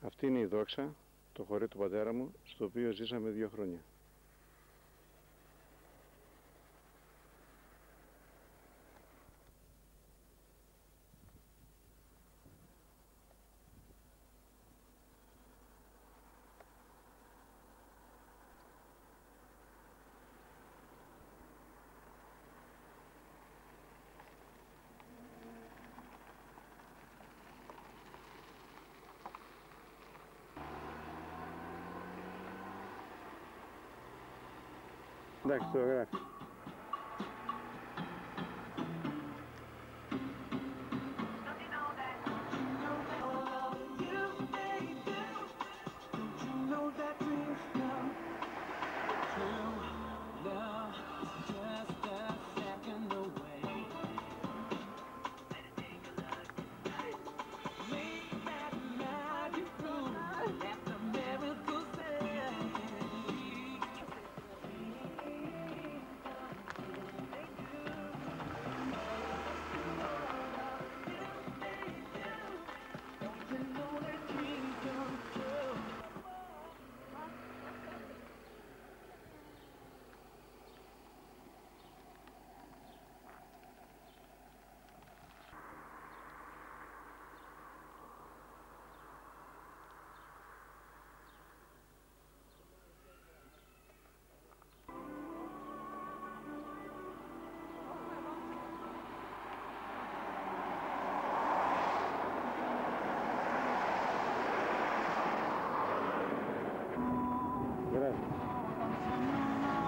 Αυτή είναι η Δόξα, το χωρί του πατέρα μου, στο οποίο ζήσαμε 2 χρόνια. Εντάξει, το γράφει.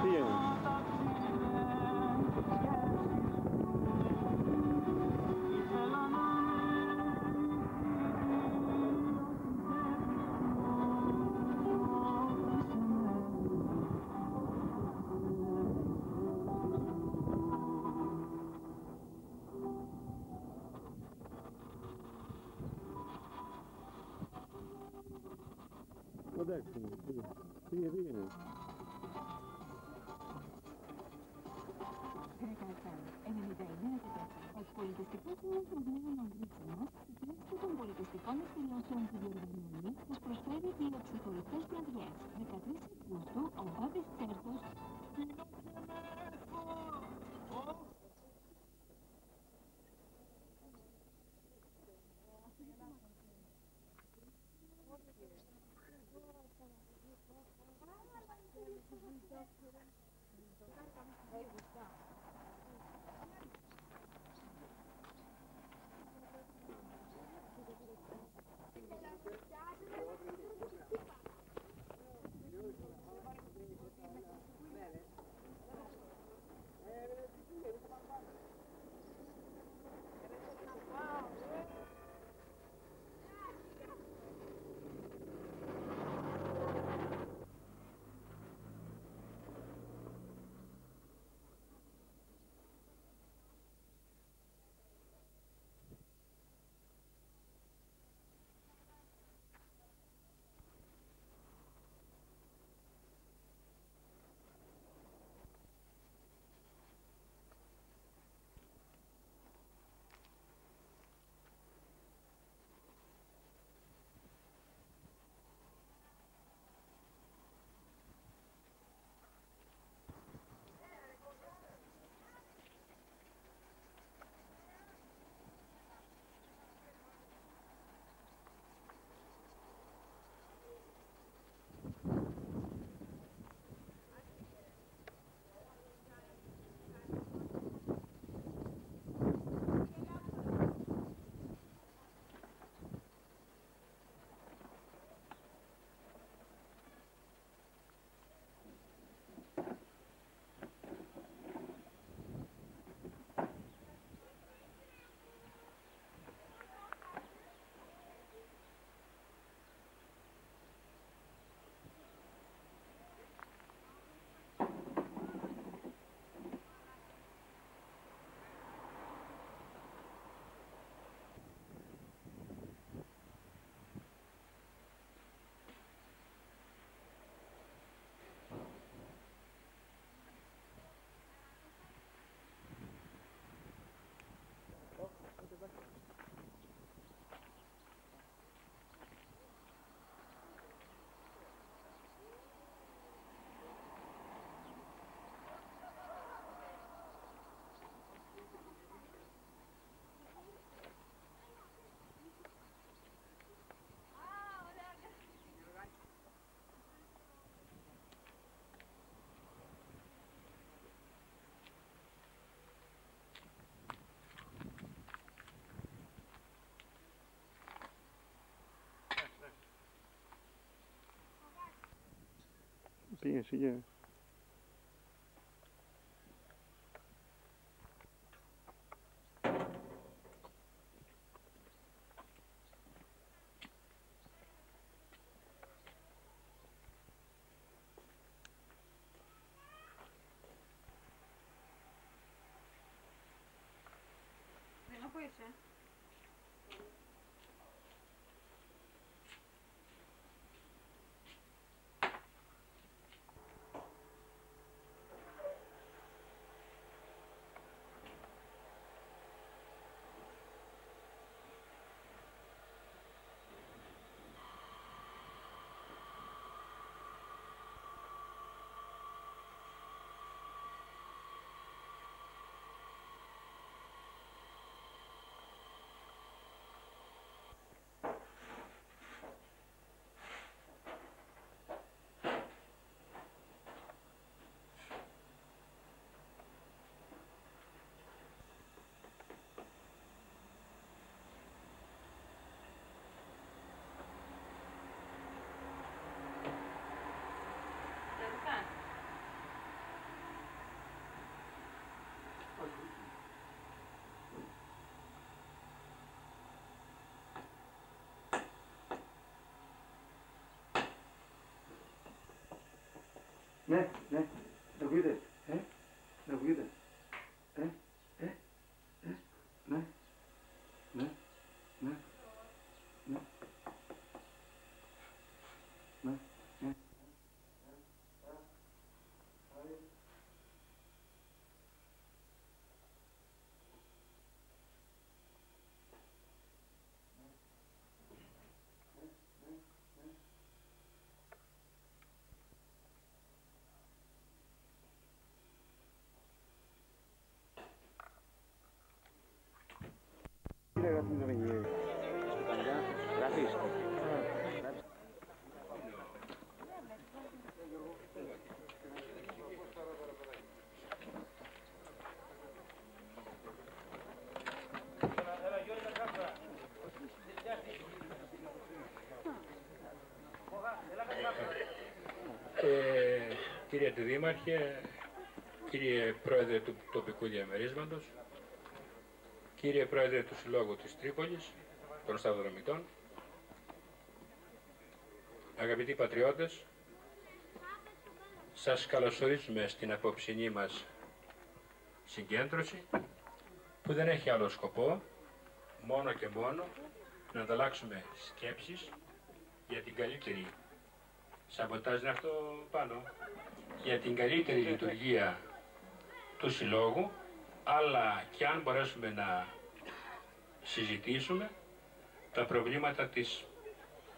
Τι είναι? Εντάξει, πήγαινε. Ο πολιτιστικός νέος Μαγνήσιων Αγρίτης στηρίζεται των πολιτιστικών εκδηλώσεων του διοργανώνει, μας προσφέρει 2 ξεχωριστές βραδιές. 13 Αυγούστου, ο Μπάμπης Τσέρτος. Πήγε εσύ. Πού είσαι? Ναι, ναι, το ακούγεται, το ακούγεται, ναι, ναι, ναι, ναι, ναι, ναι. Κύριε Αντιδήμαρχε, κύριε Πρόεδρε του τοπικού διαμερίσματος, κύριε Πρόεδρε του Συλλόγου της Τρίπολης, των Σταυροδρομητών, αγαπητοί πατριώτες, σας καλωσορίζουμε στην απόψινή μας συγκέντρωση που δεν έχει άλλο σκοπό, μόνο και μόνο να ανταλλάξουμε σκέψεις για την καλύτερη, σαμποτάζ είναι αυτό πάνω, για την καλύτερη λειτουργία του Συλλόγου, αλλά και αν μπορέσουμε να συζητήσουμε τα προβλήματα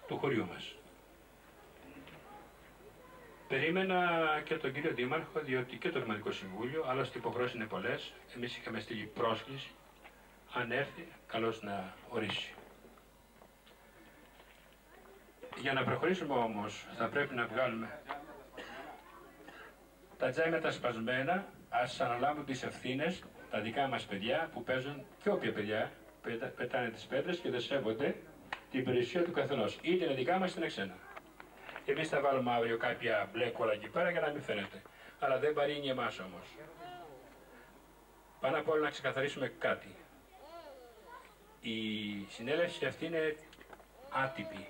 του χωριού μας. Περίμενα και τον κύριο Δήμαρχο, διότι και το Δημοτικό Συμβούλιο, άλλωστε οι υποχρεώσεις είναι πολλές. Εμείς είχαμε στείλει πρόσκληση, αν έρθει, καλώς να ορίσει. Για να προχωρήσουμε όμως, θα πρέπει να βγάλουμε τα τζάμια τα σπασμένα, ας αναλάβουν τις ευθύνες τα δικά μας παιδιά που παίζουν, και όποια παιδιά πετάνε τις πέτρες και δεν σέβονται την περιουσία του καθενός. Είτε είναι δικά μας είτε είναι ξένα. Εμείς θα βάλουμε αύριο κάποια μπλε κόλλα εκεί πέρα για να μην φαίνεται. Αλλά δεν παρήνει εμάς όμως. Πάνω απ' όλα να ξεκαθαρίσουμε κάτι. Η συνέλευση αυτή είναι άτυπη.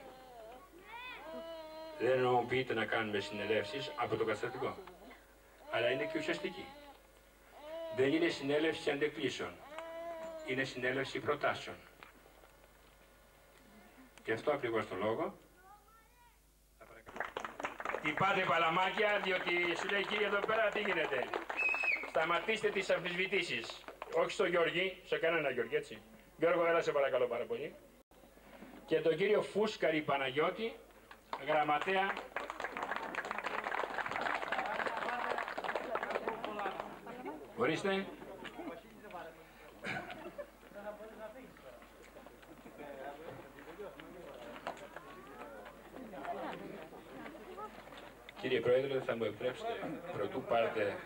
Δεν εννοείται να κάνουμε συνελεύσεις από το καταστατικό. Αλλά είναι και ουσιαστική. Δεν είναι συνέλευση αντεκκλήσεων. Είναι συνέλευση προτάσεων. Γι' αυτό ακριβώς το λόγο. Τυπάτε παλαμάκια, διότι σου λέει κύριε εδώ πέρα τι γίνεται. Σταματήστε τις αμφισβητήσεις. Όχι στο Γιώργη, σε κανένα Γιώργη, έτσι. Γιώργο, έλα σε παρακαλώ πάρα πολύ. Και τον κύριο Φούσκαρη Παναγιώτη, γραμματέα. Ορίστε. Κύριε Πρόεδρε, θα μου επιτρέψετε, πρωτού πάρετε...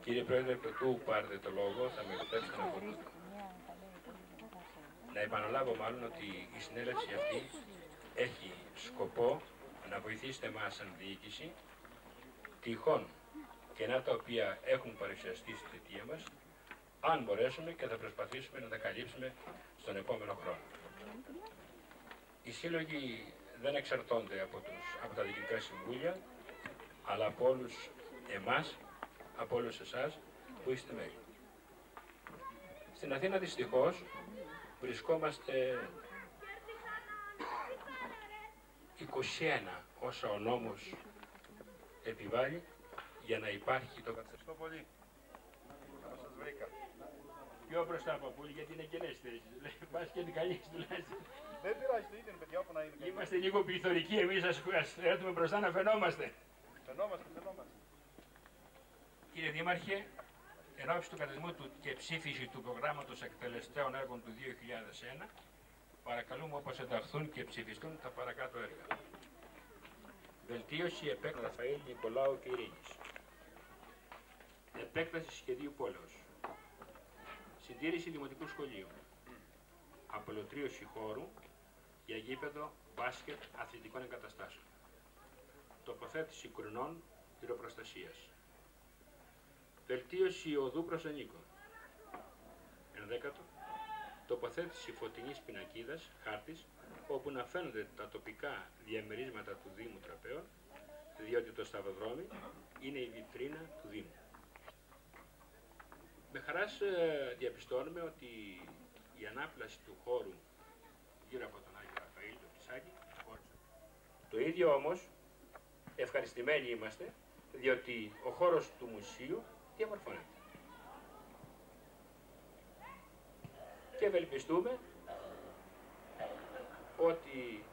Κύριε Πρόεδρε, πρωτού πάρετε το λόγο, θα μου επιτρέψετε να επαναλάβω μάλλον ότι η συνέλευση αυτή έχει σκοπό να βοηθήσετε εμάς σαν διοίκηση τυχόν κενά τα οποία έχουν παρουσιαστεί στη θητεία μας, αν μπορέσουμε, και θα προσπαθήσουμε να τα καλύψουμε στον επόμενο χρόνο. Οι σύλλογοι δεν εξαρτώνται από τα διοικητικά συμβούλια, αλλά από όλους εμάς, από όλους εσάς που είστε μέλη. Στην Αθήνα δυστυχώς βρισκόμαστε 21 όσα ο νόμος επιβάλλει για να υπάρχει το καθεστώς. Ευχαριστώ πολύ. Καλώς σας βρήκα. Πιο μπροστά από πολύ, γιατί είναι κενές θέσεις. Πας και την καλείς τουλάχιστον. Δεν πειράζει, το ίδιο είναι παιδιά, όπου να είναι. Είμαστε λίγο πληθωρικοί εμείς, ας έρθουμε μπροστά να φαινόμαστε. Φαινόμαστε. Κύριε Δήμαρχε, εν ώψη του κατασμού του και ψήφιση του προγράμματος εκτελεστέων έργων του 2001, παρακαλούμε όπως ενταχθούν και ψηφιστούν τα παρακάτω έργα. Βελτίωση επέκταση Ραφαήλ Νικολάου και Ειρήνης. Επέκταση σχεδίου πόλεως. Συντήρηση δημοτικού σχολείου. Απολωτρίωση χώρου για γήπεδο, μπάσκετ, αθλητικών εγκαταστάσεων. Τοποθέτηση κουρνών πυροπροστασίας. Βελτίωση οδού προς ανήκον. 11. Τοποθέτηση φωτεινής πινακίδας, χάρτης, όπου να φαίνονται τα τοπικά διαμερίσματα του Δήμου Τραπέων, διότι το σταυροδρόμι είναι η βιτρίνα του Δήμου. Με χαράς διαπιστώνουμε ότι η ανάπλαση του χώρου γύρω από τον Άγιο Ραφαήλ, το Πισάκι, χώρισε. Το ίδιο όμως, ευχαριστημένοι είμαστε, διότι ο χώρος του μουσείου διαμορφώνεται. Και ευελπιστούμε ότι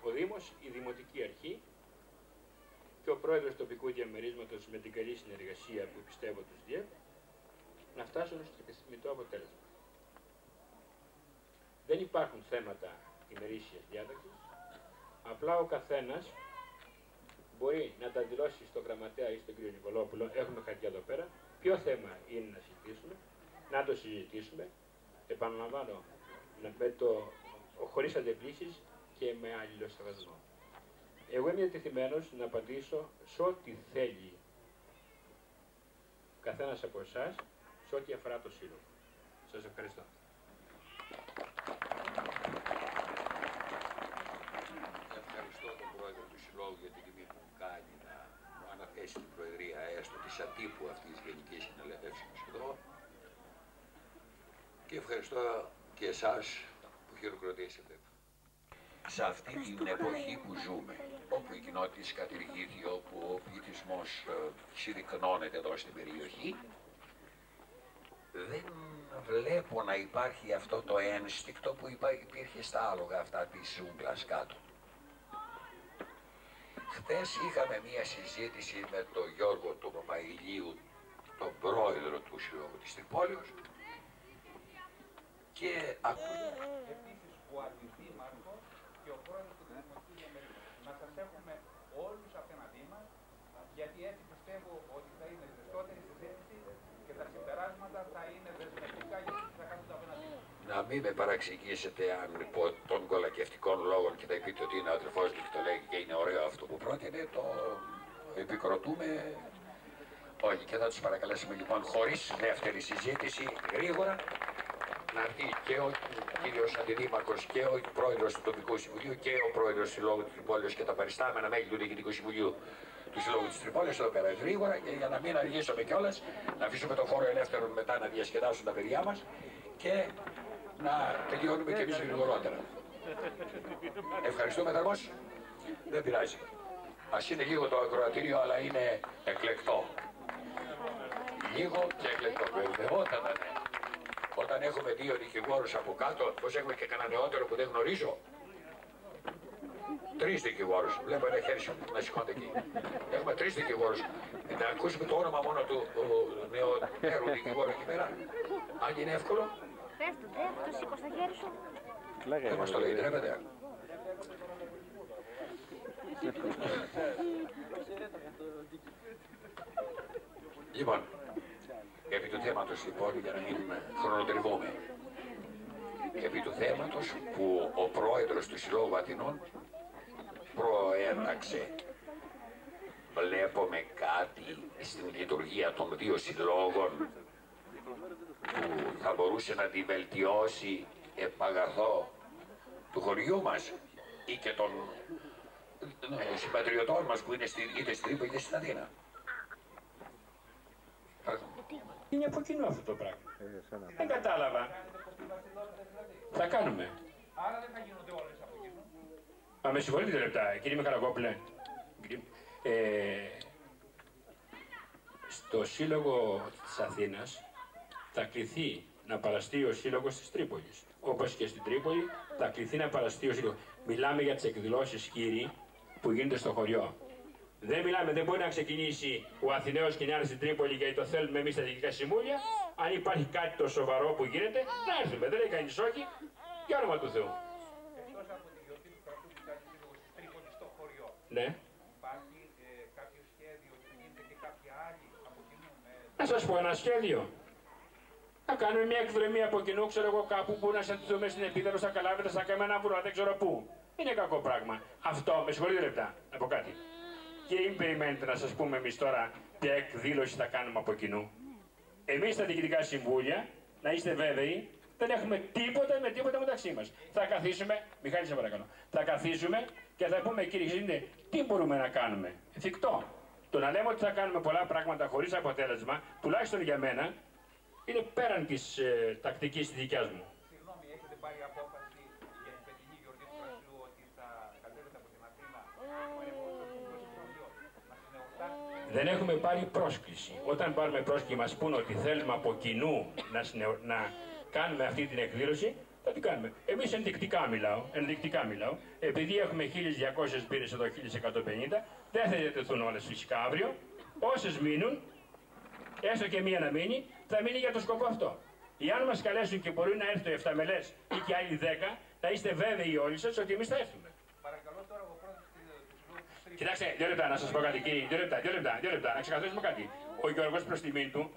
ο Δήμος, η Δημοτική Αρχή και ο Πρόεδρος τοπικού διαμερίσματος με την καλή συνεργασία που πιστεύω τους ΔΙΕΠ να φτάσουν στο επιθυμητό αποτέλεσμα. Δεν υπάρχουν θέματα ημερήσιας διάταξης, απλά ο καθένας μπορεί να τα δηλώσει στον γραμματέα ή στον κύριο Νικολόπουλο, έχουμε χαρτιά εδώ πέρα, ποιο θέμα είναι να συζητήσουμε, να το συζητήσουμε, επαναλαμβάνω, χωρίς αντεπλήσεις και με αλληλοσεβασμό. Εγώ είμαι διατεθειμένος να απαντήσω σε ό,τι θέλει καθένας από εσάς, σε ό,τι αφορά το σύλλογο. Σας ευχαριστώ. Ευχαριστώ τον Πρόεδρο του Συλλόγου για την τιμή που μου κάνει να μου αναθέσει την Προεδρία έστω της ατύπου αυτής της Γενικής Συνελεύσεως εδώ. Και ευχαριστώ και εσάς που χειροκροτήσετε. Σε αυτή την εποχή που ζούμε, όπου η κοινότητα κατηργείται, όπου ο πληθυσμός συρρυκνώνεται εδώ στην περιοχή, δεν βλέπω να υπάρχει αυτό το ένστικτο που υπήρχε στα άλογα αυτά της ζούγκλας κάτω. Χθες είχαμε μία συζήτηση με τον Γιώργο του Παπαϊλίου, τον πρόεδρο του Συλλόγου της Τρυπόλεως, και επίσης ο αντιδήμαρχος και ο πρόεδρος του Δημοτικού Διαμερίσματος. Να σας έχουμε όλους απέναντί μας, γιατί έτσι πιστεύω ότι θα είναι ζεστότερη συζήτηση και τα συμπεράσματα θα είναι δεσμευτικά για τους που θα κάνουν απέναντί μας. Να μην με παραξηγήσετε αν πω των κολακευτικών λόγων και θα πείτε ότι είναι ο αδερφός του και το λέει και είναι ωραίο αυτό που πρότεινε, το επικροτούμε. Όχι, και θα τους παρακαλέσουμε λοιπόν χωρίς δεύτερη συζήτηση γρήγορα να έρθει και ο κύριος Αντιδήμαρχος και ο πρόεδρος του Τοπικού Συμβουλίου και ο πρόεδρος του Συλλόγου της Τρυπόλεως και τα παριστάμενα μέλη του Διοικητικού Συμβουλίου του Συλλόγου της Τρυπόλεως εδώ πέρα γρήγορα, και για να μην αργήσουμε κιόλας, να αφήσουμε το χώρο ελεύθερο μετά να διασκεδάσουν τα παιδιά μας και να τελειώνουμε κι εμείς γρηγορότερα. Ευχαριστούμε θερμός. Δεν πειράζει. Ας είναι λίγο το ακροατήριο, αλλά είναι εκλεκτό. Λίγο και εκλεκτό. Βεβαιότατα, ναι. Όταν έχουμε δύο δικηγόρους από κάτω, πώς έχουμε και κανένα νεότερο που δεν γνωρίζω. 3 δικηγόρους. Βλέπω ένα χέρι σου να σηκώνεται εκεί. Έχουμε 3 δικηγόρους. Να ακούσουμε το όνομα μόνο του νεότερου δικηγόρου εκεί πέρα. Αν είναι εύκολο. Πες του, το σήκω στο χέρι σου. Δεν μας το λέει, τρέπεται. Λοιπόν, επί του θέματος λοιπόν, για να μην χρονοτριβούμε. επί του θέματος που ο πρόεδρος του Συλλόγου Αθηνών προέταξε. Βλέπουμε κάτι στην λειτουργία των δύο συλλόγων που θα μπορούσε να τη βελτιώσει επαγαθό του χωριού μας ή και των συμπατριωτών μας που είναι είτε στην Τρίπολη είτε στην Αθήνα. Είναι από κοινού αυτό το πράγμα. Δεν κατάλαβα. Θα κάνουμε. Άρα δεν θα γίνονται όλες από κοινού. Μα με συγχωρείτε λεπτά, κύριε Μιχαλακόπουλε. Στο Σύλλογο της Αθήνας θα κληθεί να παραστεί ο Σύλλογος της Τρίπολης. Όπως και στην Τρίπολη θα κληθεί να παραστεί ο Σύλλογος. Μιλάμε για τις εκδηλώσεις, κύριοι, που γίνονται στο χωριό. Δεν μιλάμε, δεν μπορεί να ξεκινήσει ο Αθηναίος και να έρθει στην Τρίπολη γιατί το θέλουμε εμείς στα διοικητικά συμβούλια. Αν υπάρχει κάτι το σοβαρό που γίνεται, να έρθουμε. Δεν λέει κανείς όχι, για όνομα του Θεού. Εκτός από τη γιορτή του κρατού που κάνει Σύλλογος της Τρίπολης στο χωριό, Ναι. υπάρχει κάποιο σχέδιο που γίνεται και κάποια άλλη από κοινού Να σας πω ένα σχέδιο. Να κάνουμε μια εκδρομή από κοινού, ξέρω εγώ, κάπου που να συναντηθούμε στην Επίδαυρο, στα Καλάβρητα, στα Καμένα-Βουρά, δεν ξέρω πού. Είναι κακό πράγμα. Αυτό, με συγχωρείτε λεπτά, να πω κάτι. Και μην περιμένετε να σας πούμε εμείς τώρα ποια εκδήλωση θα κάνουμε από κοινού. Εμείς στα διοικητικά συμβούλια, να είστε βέβαιοι, δεν έχουμε τίποτα με τίποτα μεταξύ μας. Θα καθίσουμε, Μιχάλη σε παρακαλώ, θα καθίσουμε και θα πούμε κύριε Χρυσίντε, τι μπορούμε να κάνουμε. Εφικτό. Το να λέμε ότι θα κάνουμε πολλά πράγματα χωρίς αποτέλεσμα, τουλάχιστον για μένα, είναι πέραν της τακτικής της δικιάς μου. Συγγνώμη, έχετε πάρει απόφαση για την φετινή γιορτή του Κρασιού ότι θα κατέβετε από την Αθήνα Δεν έχουμε πάρει πρόσκληση. Όταν πάρουμε πρόσκληση μας πούν ότι θέλουμε από κοινού να κάνουμε αυτή την εκδήλωση, θα την κάνουμε. Εμείς ενδεικτικά μιλάω. Επειδή έχουμε 1.200 μπύρες εδώ, 1.150, δεν θα διατεθούν όλες φυσικά αύριο. Όσες μείνουν, έστω και μία να μείνει, θα μείνει για το σκοπό αυτό. Εάν μας καλέσουν και μπορεί να έρθει το 7 μελές ή και άλλοι 10, θα είστε βέβαιοι όλοι σας ότι εμείς θα έρθουμε. Παρακαλώ τώρα ο πρόεδρος του Συλλόγου της Τρίπολης. Κοιτάξτε, 2 λεπτά να σας πω κάτι κύριε, 2 λεπτά, να ξεκαθαρίσουμε κάτι. Ο Γιώργος προς τιμήν του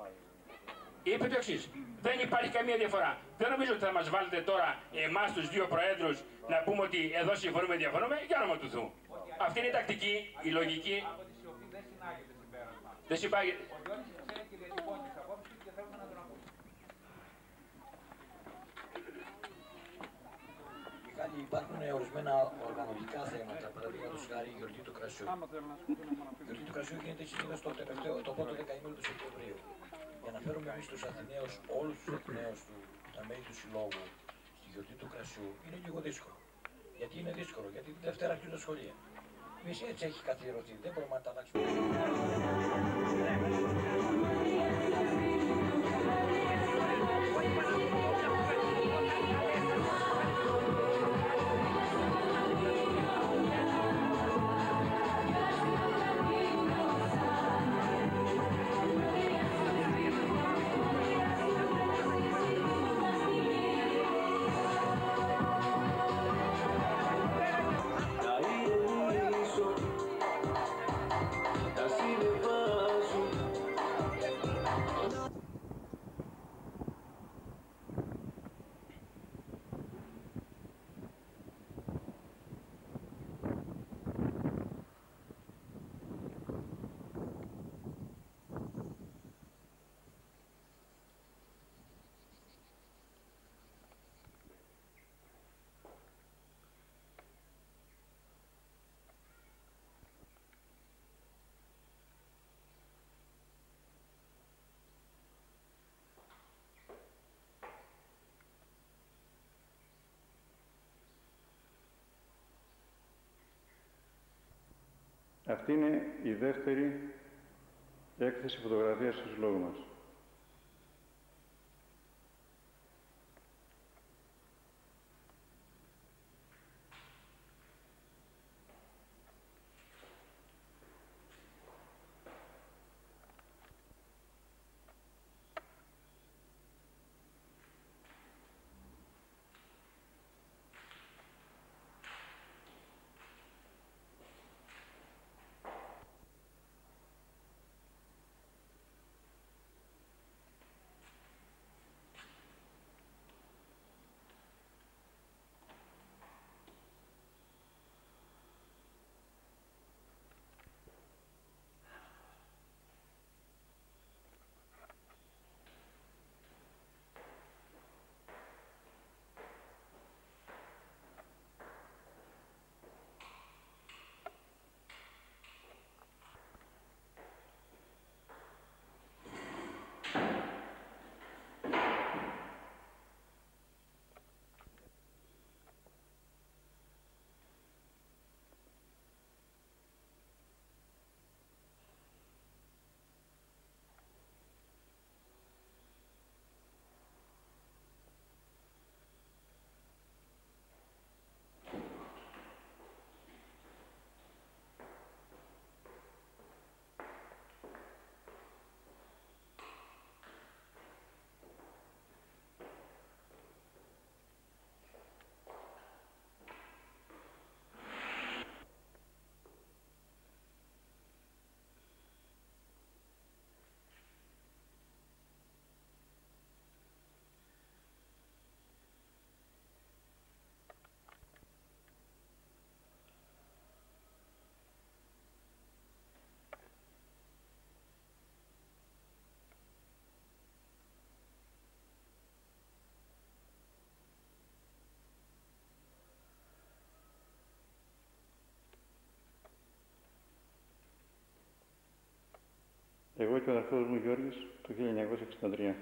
είπε το εξής. Δεν υπάρχει καμία διαφορά. Δεν νομίζω ότι θα μας βάλετε τώρα εμάς τους δύο προέδρους να πούμε ότι εδώ συμφωνούμε, διαφωνούμε, για όνομα του Θεού. Αυτή είναι η τακτική, η λογική. Από τη σιωπή δεν συνάγεται συμπέρασμα. Δεν συμπάγεται. Ο Γιώργος ξέρει και διατυπώνει τις απόψεις και θέλουμε να τον ακούσουμε. Μιχάλη, υπάρχουν ορισμένα οργανωτικά θέματα, παραδείγματος χάρη η γιορτή του κρασιού. Η γιορτή του κρασιού γίνεται συνήθως το πρώτο δεκαήμερο του Σεπτεμβρίου. Για να φέρουμε εμείς τους Αθηναίους, όλους τους Αθηναίους, τα μέλη του συλλόγου, στη γιορτή του κρασιού, είναι λίγο δύσκολο. Γιατί είναι δύσκολο, γιατί τη Δευτέρα αρχίζουν τα σχολεία. Εμείς έτσι έχει καθιερωθεί, δεν μπορούμε να τα αλλάξουμε. Αυτή είναι η δεύτερη έκθεση φωτογραφίας του συλλόγου μας. και ο αδερφός μου Γιώργης το 1963.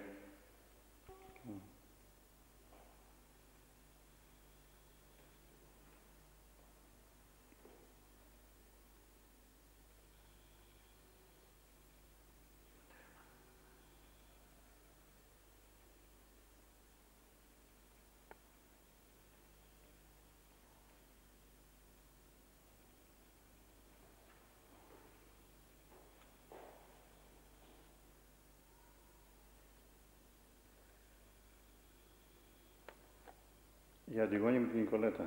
Για Αντιγόνη με την Νικολέτα.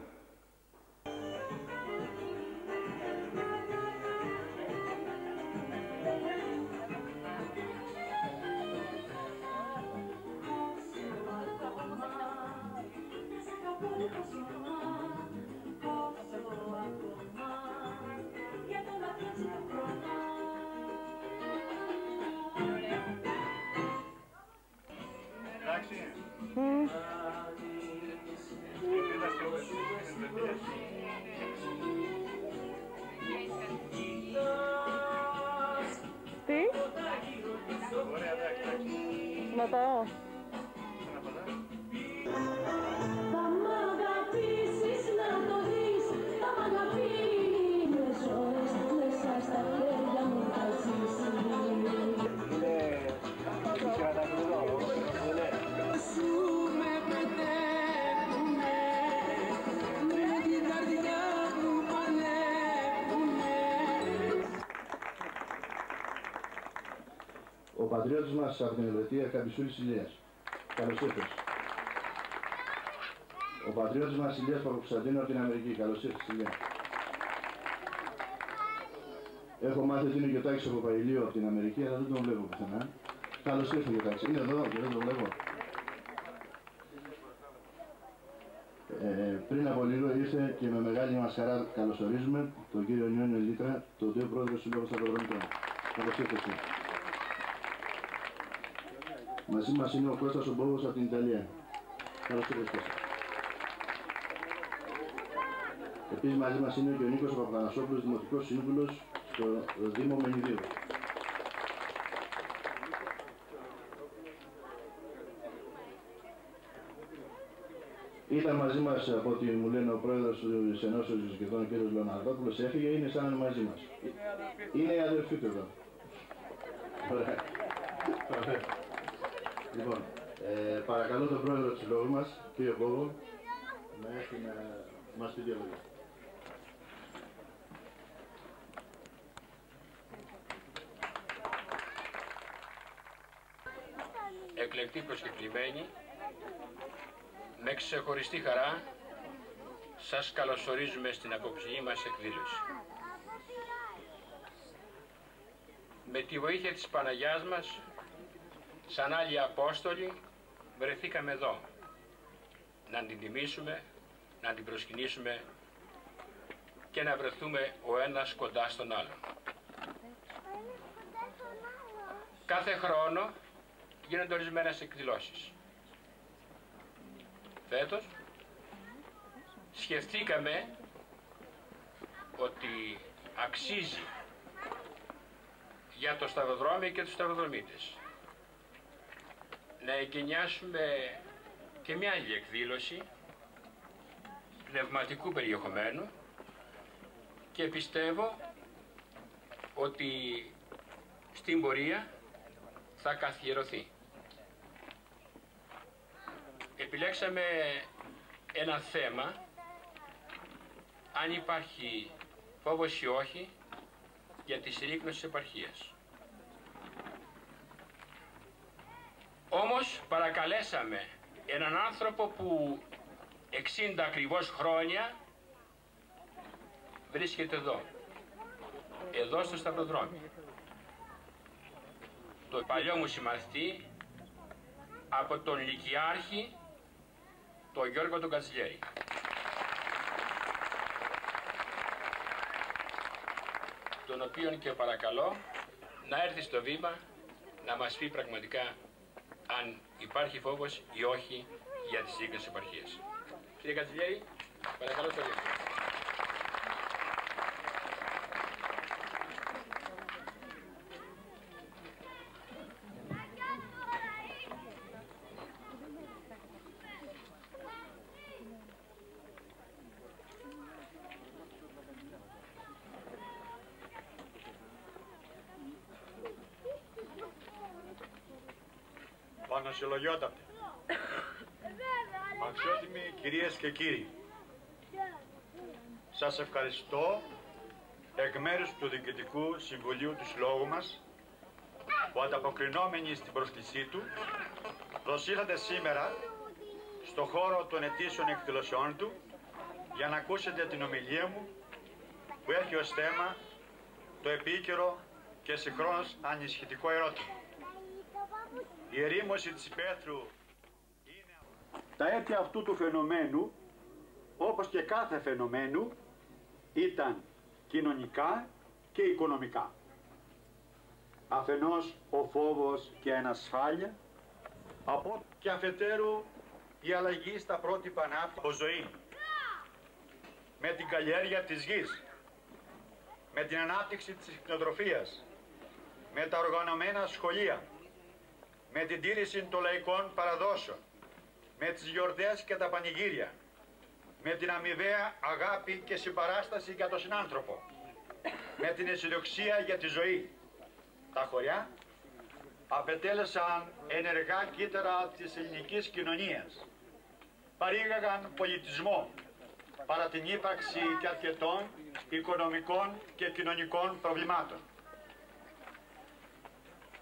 Τι? Να πάω. Θα μ' αγαπήσεις να το δεις, θα μ' αγαπήσεις ώρες μέσα στα χέρια μου θα ζήσεις. Σου με πεταίνουνε, με την καρδιά μου παλεύουνε. Ο πατριώτης μας από την Ελβετία, Καμπισούρης Ηλίας. Καλώς ήρθες. Ο πατριώτης μας Ηλίας Παπακοσταντίνου από την Αμερική. Καλώς ήρθες, Ηλία. Έχω μάθει ότι είναι και ο Τάκης από Παπαϊλίου από την Αμερική, αλλά δεν τον βλέπω πουθενά. Καλώς ήρθες, ο Τάκης. Είναι εδώ και δεν τον βλέπω. Πριν από λίγο ήρθε και με μεγάλη μας χαρά καλωσορίζουμε τον κύριο Νιόνιο Λίτρα, τον οποίο πρόεδρος του Συλλόγου Σταυροδρομικών. Καλώς ήρθες. Μαζί μας είναι ο Κώστας ο Μπόβος από την Ιταλία. Καλώς ήρθες. Επίσης μαζί μας είναι και ο Νίκος Παπαθανασόπουλος, Δημοτικός Σύμβουλος στο Δήμο Μενιδίου. Ήταν μαζί μας, από ό,τι μου λένε, ο πρόεδρος της Ενώσεως Ζυσκετών, ο κ. Λεωναρδόπουλος, έφυγε, είναι σαν να είναι μαζί μας. Είναι η αδερφή του εδώ. Ωραία. Λοιπόν, παρακαλώ τον πρόεδρο του συλλόγου μας, κ. Μπόβο, να έρθει να μας πει δύο λόγια. Εκλεκτοί προσκεκλημένοι, με ξεχωριστή χαρά σας καλωσορίζουμε στην απόψινή μας εκδήλωση. Με τη βοήθεια της Παναγιάς μας, σαν άλλοι Απόστολοι, βρεθήκαμε εδώ να την τιμήσουμε, να την προσκυνήσουμε και να βρεθούμε ο ένας κοντά στον άλλον. Κάθε χρόνο γίνονται ορισμένες εκδηλώσεις. Φέτος σκεφτήκαμε ότι αξίζει για το σταυροδρόμιο και τους σταυροδρομίτες να εγκαινιάσουμε και μια άλλη εκδήλωση πνευματικού περιεχομένου και πιστεύω ότι στην πορεία θα καθιερωθεί. Επιλέξαμε ένα θέμα, αν υπάρχει φόβος ή όχι, για τη συρρίκνωση της επαρχίας. Όμως παρακαλέσαμε έναν άνθρωπο που 60 ακριβώς χρόνια βρίσκεται εδώ στο σταυροδρόμιο. Το παλιό μου συμμαθητή από τον Λυκειάρχη, τον Γιώργο τον Κατσιλιέρη. Τον οποίον και παρακαλώ να έρθει στο βήμα να μας πει πραγματικά αν υπάρχει φόβος ή όχι για τις συρρίκνωσης της επαρχίας. Κύριε Κατσιλιέρη, παρακαλώ το λόγο. Πανωσιολογιότατε, αξιότιμοι κυρίες και κύριοι, σας ευχαριστώ εκ μέρους του Διοικητικού Συμβουλίου του Συλλόγου μας που, ανταποκρινόμενοι στην πρόσκλησή του, προσήλθατε σήμερα στο χώρο των ετήσιων εκδηλωσιών του για να ακούσετε την ομιλία μου που έχει ως θέμα το επίκαιρο και συγχρόνως ανησυχητικό ερώτημα. Η ερήμωση της υπαίθρου είναι... Τα αίτια αυτού του φαινομένου, όπως και κάθε φαινομένου, ήταν κοινωνικά και οικονομικά. Αφενός ο φόβος και η ανασφάλεια, και αφετέρου η αλλαγή στα πρότυπα ναύτη ζωή, με την καλλιέργεια της γης, με την ανάπτυξη της κτηνοτροφίας, με τα οργανωμένα σχολεία, με την τήρηση των λαϊκών παραδόσεων, με τις γιορτές και τα πανηγύρια, με την αμοιβαία αγάπη και συμπαράσταση για τον συνάνθρωπο, με την αισιοδοξία για τη ζωή. Τα χωριά απετέλεσαν ενεργά κύτταρα της ελληνικής κοινωνίας. Παρήγαγαν πολιτισμό παρά την ύπαρξη και αρκετών οικονομικών και κοινωνικών προβλημάτων.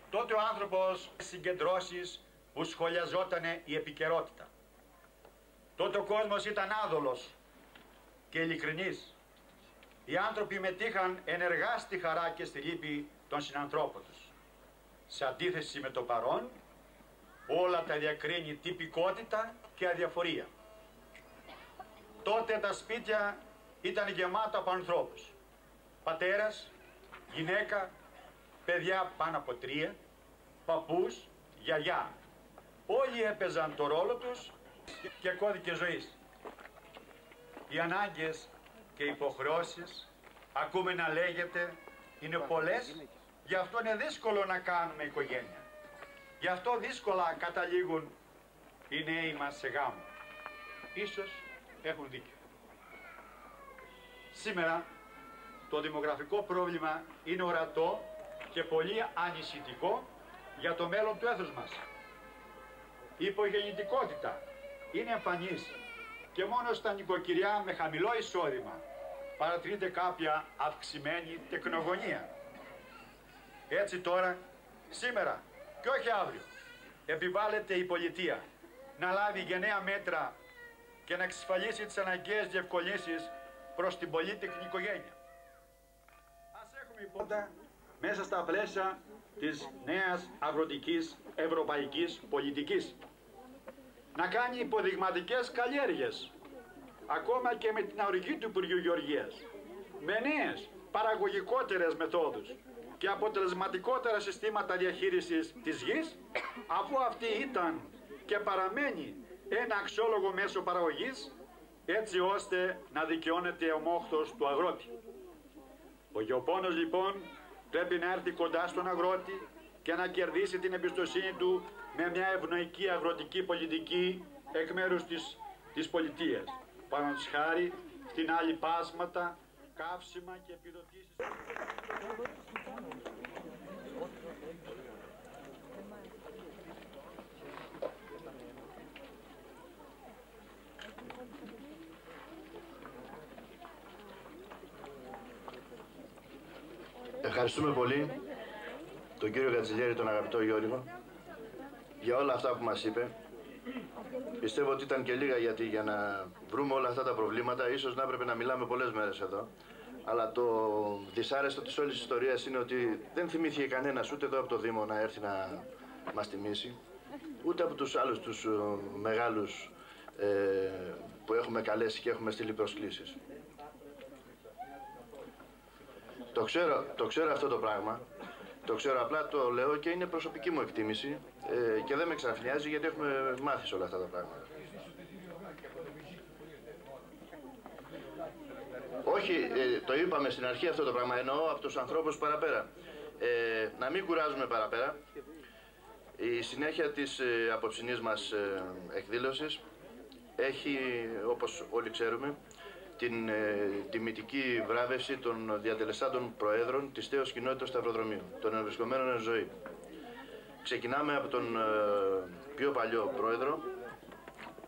Τότε ο άνθρωπος συγκεντρώσεις που σχολιαζότανε η επικαιρότητα. Τότε ο κόσμος ήταν άδολος και ειλικρινής. Οι άνθρωποι μετήχαν ενεργά στη χαρά και στη λύπη των συνανθρώπων τους. Σε αντίθεση με το παρόν, όλα τα διακρίνει τυπικότητα και αδιαφορία. Τότε τα σπίτια ήταν γεμάτα από ανθρώπους. Πατέρας, γυναίκα, παιδιά πάνω από 3, παππούς, γιαγιά. Όλοι έπαιζαν το ρόλο τους και κώδικες ζωής. Οι ανάγκες και οι υποχρεώσεις, ακούμε να λέγεται, είναι πολλές, γι' αυτό είναι δύσκολο να κάνουμε οικογένεια. Γι' αυτό δύσκολα καταλήγουν οι νέοι μας σε γάμο. Ίσως έχουν δίκιο. Σήμερα το δημογραφικό πρόβλημα είναι ορατό και πολύ ανησυχητικό για το μέλλον του έθνους μας. Η υπογεννητικότητα είναι εμφανής και μόνο στα νοικοκυριά με χαμηλό εισόδημα παρατηρείται κάποια αυξημένη τεκνογωνία. Έτσι τώρα, σήμερα και όχι αύριο, επιβάλλεται η πολιτεία να λάβει γενναία μέτρα και να εξασφαλίσει τις αναγκαίες διευκολύνσεις προς την πολύτεκνη οικογένεια. Ας έχουμε υπόψη μέσα στα πλαίσια της νέας αγροτικής ευρωπαϊκής πολιτικής να κάνει υποδειγματικές καλλιέργειες, ακόμα και με την αργή του Υπουργείου Γεωργίας, με νέες παραγωγικότερες μεθόδους και αποτελεσματικότερα συστήματα διαχείρισης της γης, αφού αυτή ήταν και παραμένει ένα αξιόλογο μέσο παραγωγής, έτσι ώστε να δικαιώνεται ο μόχθος του αγρότη. Ο γεωπόνος λοιπόν πρέπει να έρθει κοντά στον αγρότη και να κερδίσει την εμπιστοσύνη του με μια ευνοϊκή αγροτική πολιτική εκ μέρους της πολιτείας. Παραδείγματος χάρη, στην άλλη πάσματα, καύσιμα και επιδοτήσεις. Ευχαριστούμε πολύ τον κύριο Κατσιλιέρη, τον αγαπητό Γιώργο, για όλα αυτά που μας είπε. Πιστεύω ότι ήταν και λίγα, γιατί για να βρούμε όλα αυτά τα προβλήματα ίσως να έπρεπε να μιλάμε πολλές μέρες εδώ. Αλλά το δυσάρεστο της όλης της ιστορίας είναι ότι δεν θυμήθηκε κανένας ούτε εδώ από το Δήμο να έρθει να μας τιμήσει, ούτε από τους άλλους τους μεγάλους που έχουμε καλέσει και έχουμε στείλει προσκλήσεις. Το ξέρω αυτό το πράγμα, το ξέρω, απλά το λέω και είναι προσωπική μου εκτίμηση και δεν με ξαφνιάζει, γιατί έχουμε μάθει σε όλα αυτά τα πράγματα. Όχι, το είπαμε στην αρχή αυτό το πράγμα, εννοώ από τους ανθρώπους παραπέρα. Να μην κουράζουμε παραπέρα. Η συνέχεια της απόψινής μας εκδήλωσης έχει, όπως όλοι ξέρουμε, την τιμητική βράβευση των διατελεσάντων προέδρων της τέως κοινότητας του Σταυροδρομίου, των ευρισκομένων εν ζωή. Ξεκινάμε από τον πιο παλιό πρόεδρο,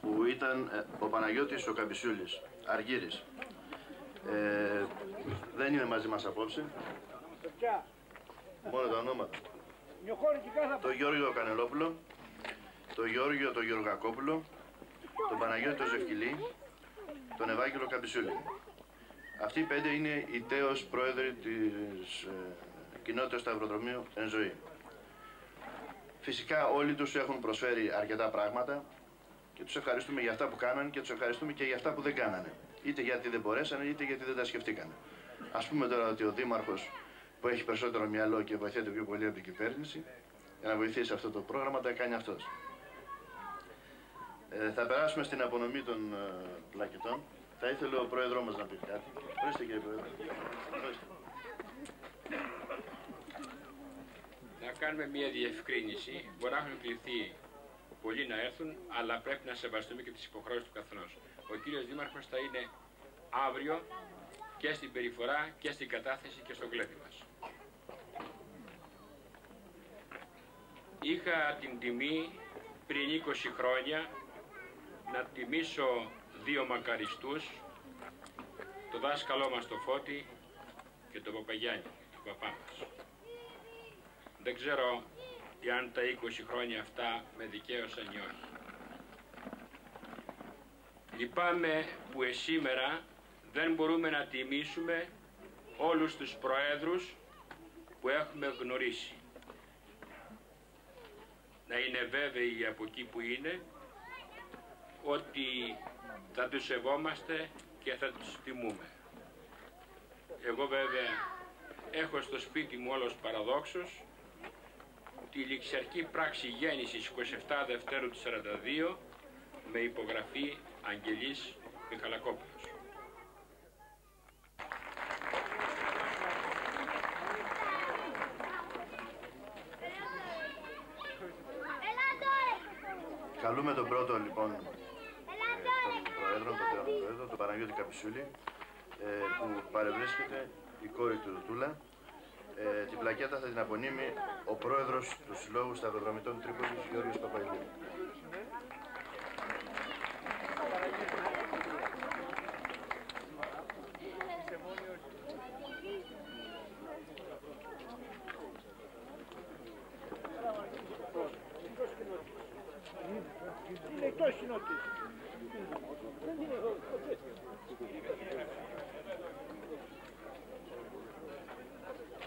που ήταν ο Παναγιώτης ο Καμπισούλης, Αργύρης. Δεν είναι μαζί μας απόψε. Μόνο τα ονόματα. Το Γιώργο Κανελόπουλο, το Γιώργιο το Γεωργακόπουλο, τον Παναγιώτη το Ζευκυλή, τον Ευάγγελο Καμπισούλη. Αυτοί οι 5 είναι οι τέος πρόεδροι της κοινότητας του Σταυροδρομίου εν ζωή. Φυσικά όλοι τους έχουν προσφέρει αρκετά πράγματα και τους ευχαριστούμε για αυτά που κάνανε και τους ευχαριστούμε και για αυτά που δεν κάνανε. Είτε γιατί δεν μπορέσανε, είτε γιατί δεν τα σκεφτήκανε. Ας πούμε τώρα ότι ο Δήμαρχος, που έχει περισσότερο μυαλό και βοηθιέται πιο πολύ από την κυβέρνηση, για να βοηθήσει αυτό το πρόγραμμα, τα κάνει αυτός. Θα περάσουμε στην απονομή των πλακετών. Θα ήθελε ο πρόεδρό μας να πει κάτι. Ορίστε κύριε πρόεδρε. Να κάνουμε μια διευκρίνηση. Μπορεί να έχουν κληθεί πολλοί να έρθουν, αλλά πρέπει να σεβαστούμε και τις υποχρεώσεις του καθενός. Ο κύριος Δήμαρχος θα είναι αύριο και στην περιφορά και στην κατάθεση και στο κλέπι μας. Είχα την τιμή πριν 20 χρόνια να τιμήσω 2 μακαριστούς, το δάσκαλό μας το Φώτη και τον Παπαγιάννη, τον παπά μας. Δεν ξέρω αν τα 20 χρόνια αυτά με δικαίωσαν ή όχι. Λυπάμαι που σήμερα δεν μπορούμε να τιμήσουμε όλους τους προέδρους που έχουμε γνωρίσει. Να είναι βέβαιοι από εκεί που είναι ότι θα τους σεβόμαστε και θα τους τιμούμε. Εγώ βέβαια έχω στο σπίτι μου όλος παραδόξως τη ληξιαρχική πράξη γέννησης 27 Δευτέρου του 42 με υπογραφή Αγγελής Μιχαλακόπουλος. Καλούμε τον πρώτο λοιπόν τον πρόεδρο, τον Παναγιώτη Καμπισούλη, που παρευρίσκεται η κόρη του Τούλα. Την πλακέτα θα την απονείμει ο πρόεδρος του Συλλόγου Σταυροδρομητών Τρίπολης, Γιώργος Παπαϊλίου.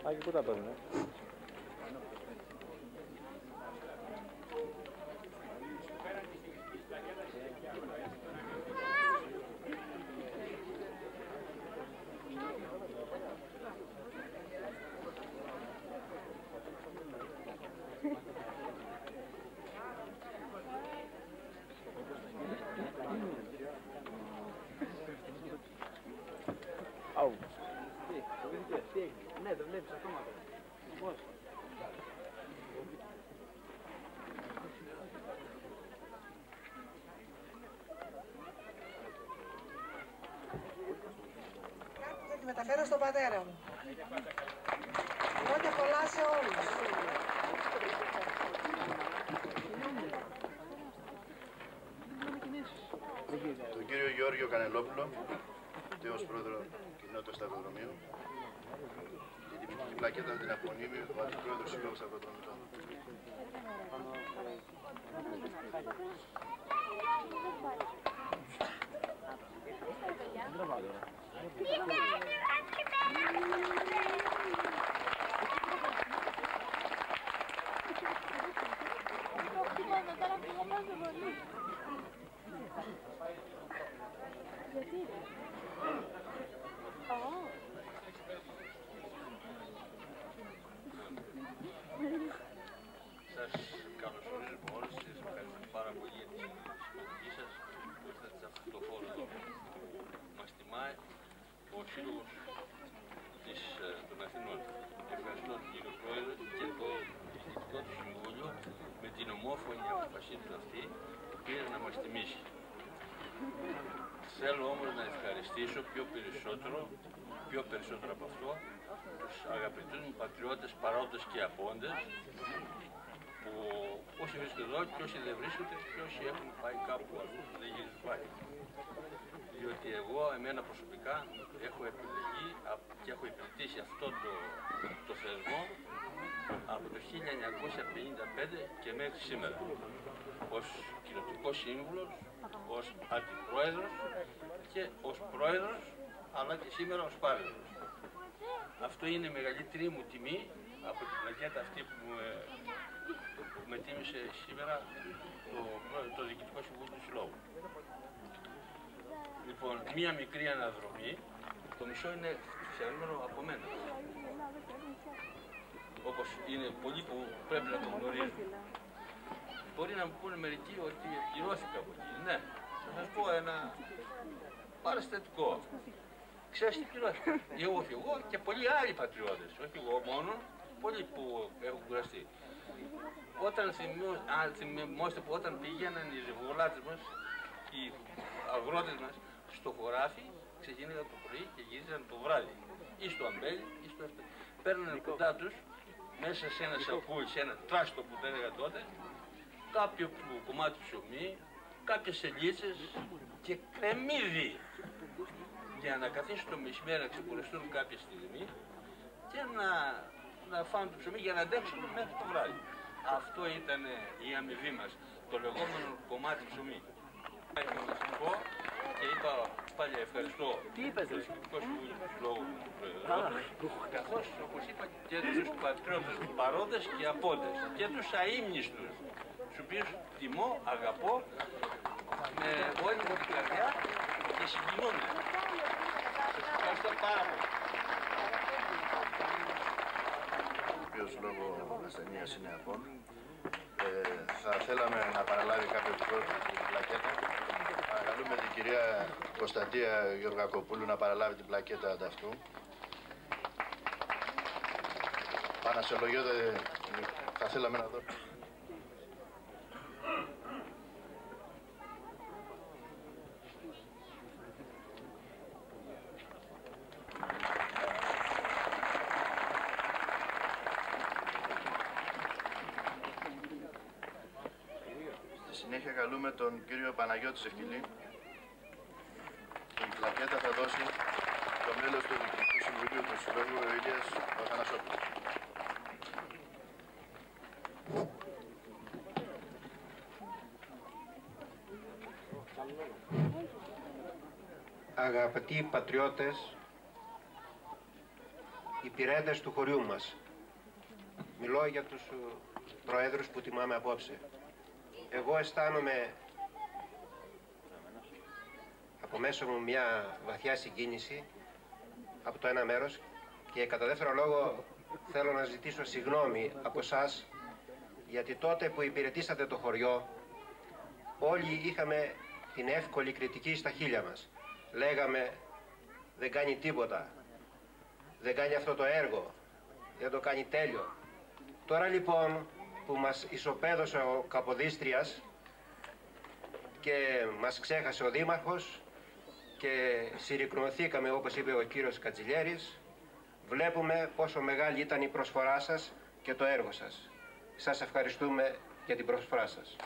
Άκη, πού τα παίρνω. Αου. Ναι, το βλέπεις ακόμα. Πώς. Θα τη μεταφέρω στον πατέρα μου. Χρόνια πολλά σε όλους. Τον κύριο Γιώργιο Κανελόπουλο, τέος πρόεδρο κοινότητας Σταυροδρομίου. Την πλακέτα θα την απονείμει ο αντιπρόεδρος Συλλόγου Σταυροδρομητών. Σας καλωσορίζουμε όλους, σας ευχαριστούμε πάρα πολύ για τη συμμετοχή σας που ήρθατε σε αυτό το χώρο εδώ. Μας τιμάει ο Σύλλογος των Αθηνών. Ευχαριστώ τον κύριο Πρόεδρο και το Διοικητικό του Συμβούλιο με την ομόφωνη αποφασή του αυτή που πήρε να μας τιμήσει. Θέλω όμως να ευχαριστήσω πιο περισσότερο από αυτό, τους αγαπητούς μου πατριώτες, παρόντες και απόντες, που από όσοι βρίσκονται εδώ και όσοι δεν βρίσκονται και όσοι έχουν πάει κάπου αλλού δεν γυρίζουν πάλι. Διότι εγώ, εμένα προσωπικά, έχω επιλεγεί και έχω υπηρετήσει αυτόν το θεσμό από το 1955 και μέχρι σήμερα. Ως κοινοτικός σύμβουλος, ως αντιπρόεδρος και ως πρόεδρος, αλλά και σήμερα ως πάρεδρος. Αυτό είναι η μεγαλύτερη μου τιμή από την πλακέτα αυτή που με τίμησε σήμερα το Διοικητικό Συμβούλιο του Συλλόγου. Λοιπόν, μία μικρή αναδρομή, το μισό είναι φτιαγμένο από μένα. Όπως είναι πολλοί που πρέπει να το γνωρίζουν. Μπορεί να μου πούνε μερικοί ότι επικυρώθηκα από εκεί. Ναι, θα σας πω ένα παραστατικό. Ξέρεις τι πληρώθηκα. Όχι εγώ και πολλοί άλλοι πατριώτες, όχι εγώ μόνο, πολλοί που έχουν κουραστεί. Όταν θυμόμαστε που όταν πήγαιναν οι ζευγολάτες μας, οι αγρότες μας, στο χωράφι, ξεκίνησαν το πρωί και γύριζαν το βράδυ. Ή στο αμπέλι, ή στο αυτό. Παίρνανε κοντά τους, μέσα σε ένα σακούλι, σε ένα τράστο που δεν έλεγα τότε, κάποιο κομμάτι ψωμί, κάποιες σελίτσες και κρεμμύδι. Για να καθίσουν το μεσημέρι να ξεκουραστούν κάποια στιγμή και να φάνε το ψωμί για να αντέξουν μέχρι το βράδυ. Αυτό ήταν η αμοιβή μας, το λεγόμενο κομμάτι ψωμί. Και είπα πάλι ευχαριστώ το Διοικητικό Συμβούλιο του Συλλόγου του Προεδρού, καθώς όπως είπα και τους πατριώτες παρόντες και απόντες και τους αείμνηστους, τους οποίους τιμώ, αγαπώ με όλη μου την καρδιά και συγκινούμε. Σας ευχαριστώ πάρα πολύ. Ο οποίος λόγω ασθενείας είναι ακόμη. Θα θέλαμε να παραλάβει κάποιο πρώτο την πλακέτα. Παρακαλούμε την κυρία Κωνσταντία Γεωργακοπούλου να παραλάβει την πλακέτα ανταυτού. Πανασιολογιώ θα θέλαμε να δώσουμε. Συνέχεια καλούμε τον κύριο Παναγιώτη Ζευκυλή. Την πλακέτα θα δώσει το μέλος του Διοικητικού Συμβουλίου του Συλλόγου, ο Ηλίας Αθανασόπουλος. Αγαπητοί πατριώτες, υπηρέτες του χωριού μας, μιλώ για τους προέδρους που τιμάμε απόψε. Εγώ αισθάνομαι από μέσα μου μια βαθιά συγκίνηση από το ένα μέρος και κατά δεύτερο λόγο θέλω να ζητήσω συγγνώμη από εσάς γιατί τότε που υπηρετήσατε το χωριό όλοι είχαμε την εύκολη κριτική στα χείλια μας. Λέγαμε δεν κάνει τίποτα, δεν κάνει αυτό το έργο, δεν το κάνει τέλειο. Τώρα λοιπόν που μας ισοπαίδωσε ο Καποδίστριας και μας ξέχασε ο Δήμαρχος και συρρικνωθήκαμε όπως είπε ο κύριος Κατζηλιέρης, βλέπουμε πόσο μεγάλη ήταν η προσφορά σας και το έργο σας. Σας ευχαριστούμε για την προσφορά σας.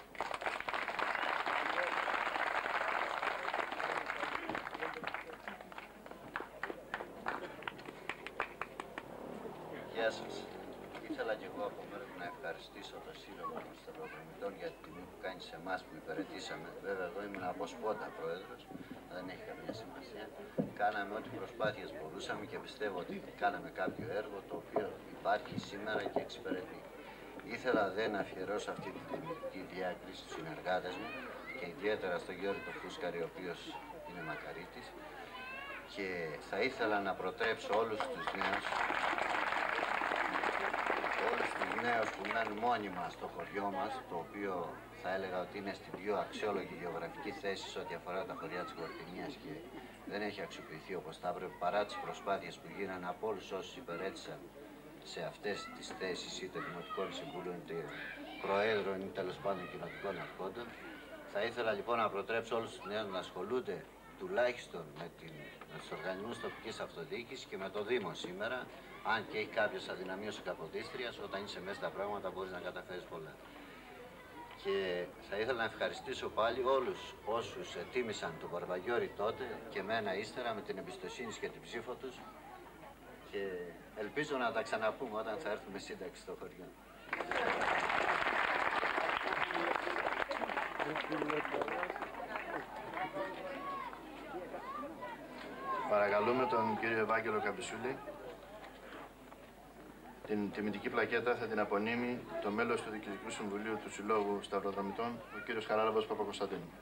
Γεια σας. Ήθελα και εγώ από μέρους να ευχαριστήσω το Σύλλογο των Σταυροδρομητών για την τιμή που κάνει σε εμάς που υπηρετήσαμε. Βέβαια, εγώ ήμουν από σπότα πρόεδρος, δεν έχει καμία σημασία. Κάναμε ό,τι προσπάθειες μπορούσαμε και πιστεύω ότι κάναμε κάποιο έργο το οποίο υπάρχει σήμερα και εξυπηρετεί. Ήθελα δεν να αφιερώσω αυτή τη τιμητική διάκριση στους συνεργάτες μου και ιδιαίτερα στον Γιώργο το Φούσκαρη, ο οποίος είναι μακαρίτης. Και θα ήθελα να προτρέψω όλους τους νέους που μένουν μόνιμα στο χωριό μας, το οποίο θα έλεγα ότι είναι στην πιο αξιόλογη γεωγραφική θέση σε ό,τι αφορά τα χωριά της Κορτινίας και δεν έχει αξιοποιηθεί όπως θα έπρεπε παρά τις προσπάθειες που γίνανε από όλους όσους υπηρέτησαν σε αυτές τις θέσεις είτε δημοτικών συμβούλων είτε προέδρων ή τέλος πάντων κοινοτικών αρχόντων. Θα ήθελα λοιπόν να προτρέψω όλους τους νέους να ασχολούνται τουλάχιστον με την με τους οργανισμούς τοπικής αυτοδιοίκησης και με το Δήμο σήμερα, αν και έχει κάποιες αδυναμίες ο Καποδίστριας, όταν είσαι μέσα στα πράγματα μπορείς να καταφέρεις πολλά. Και θα ήθελα να ευχαριστήσω πάλι όλους όσους τίμησαν τον Βαρβαγιώρη τότε και εμένα ύστερα με την εμπιστοσύνη και την ψήφο τους, και ελπίζω να τα ξαναπούμε όταν θα έρθουμε σύνταξη στο χωριό. Παρακαλούμε τον κύριο Ευάγγελο Καμπισούλη. Την τιμητική πλακέτα θα την απονείμει το μέλος του Διοικητικού Συμβουλίου του Συλλόγου Σταυροδρομητών, ο κύριος Χαράλαμπος Παπακοσταντίνου.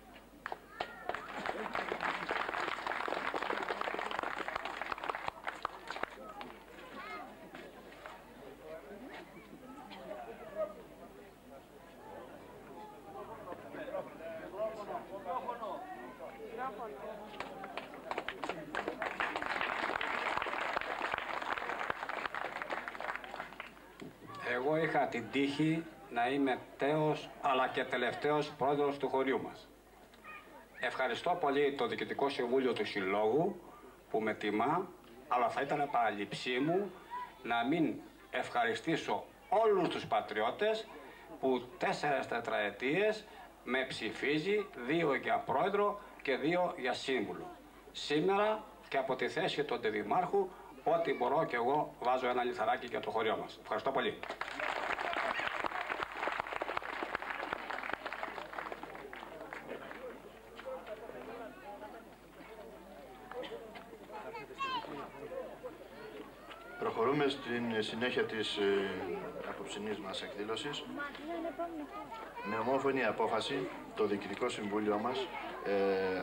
Εγώ είχα την τύχη να είμαι τέος αλλά και τελευταίος πρόεδρος του χωριού μας. Ευχαριστώ πολύ το Διοικητικό Συμβούλιο του Συλλόγου που με τιμά, αλλά θα ήταν παραλήψή μου να μην ευχαριστήσω όλους τους πατριώτες που 4 τετραετίες με ψηφίζει, 2 για πρόεδρο και 2 για σύμβουλο. Σήμερα και από τη θέση του αντιδημάρχου, ό,τι μπορώ και εγώ βάζω ένα λιθαράκι για το χωριό μας. Ευχαριστώ πολύ. Προχωρούμε στην συνέχεια της απόψινής μας εκδήλωσης. Με ομόφωνη απόφαση, το Διοικητικό Συμβούλιο μας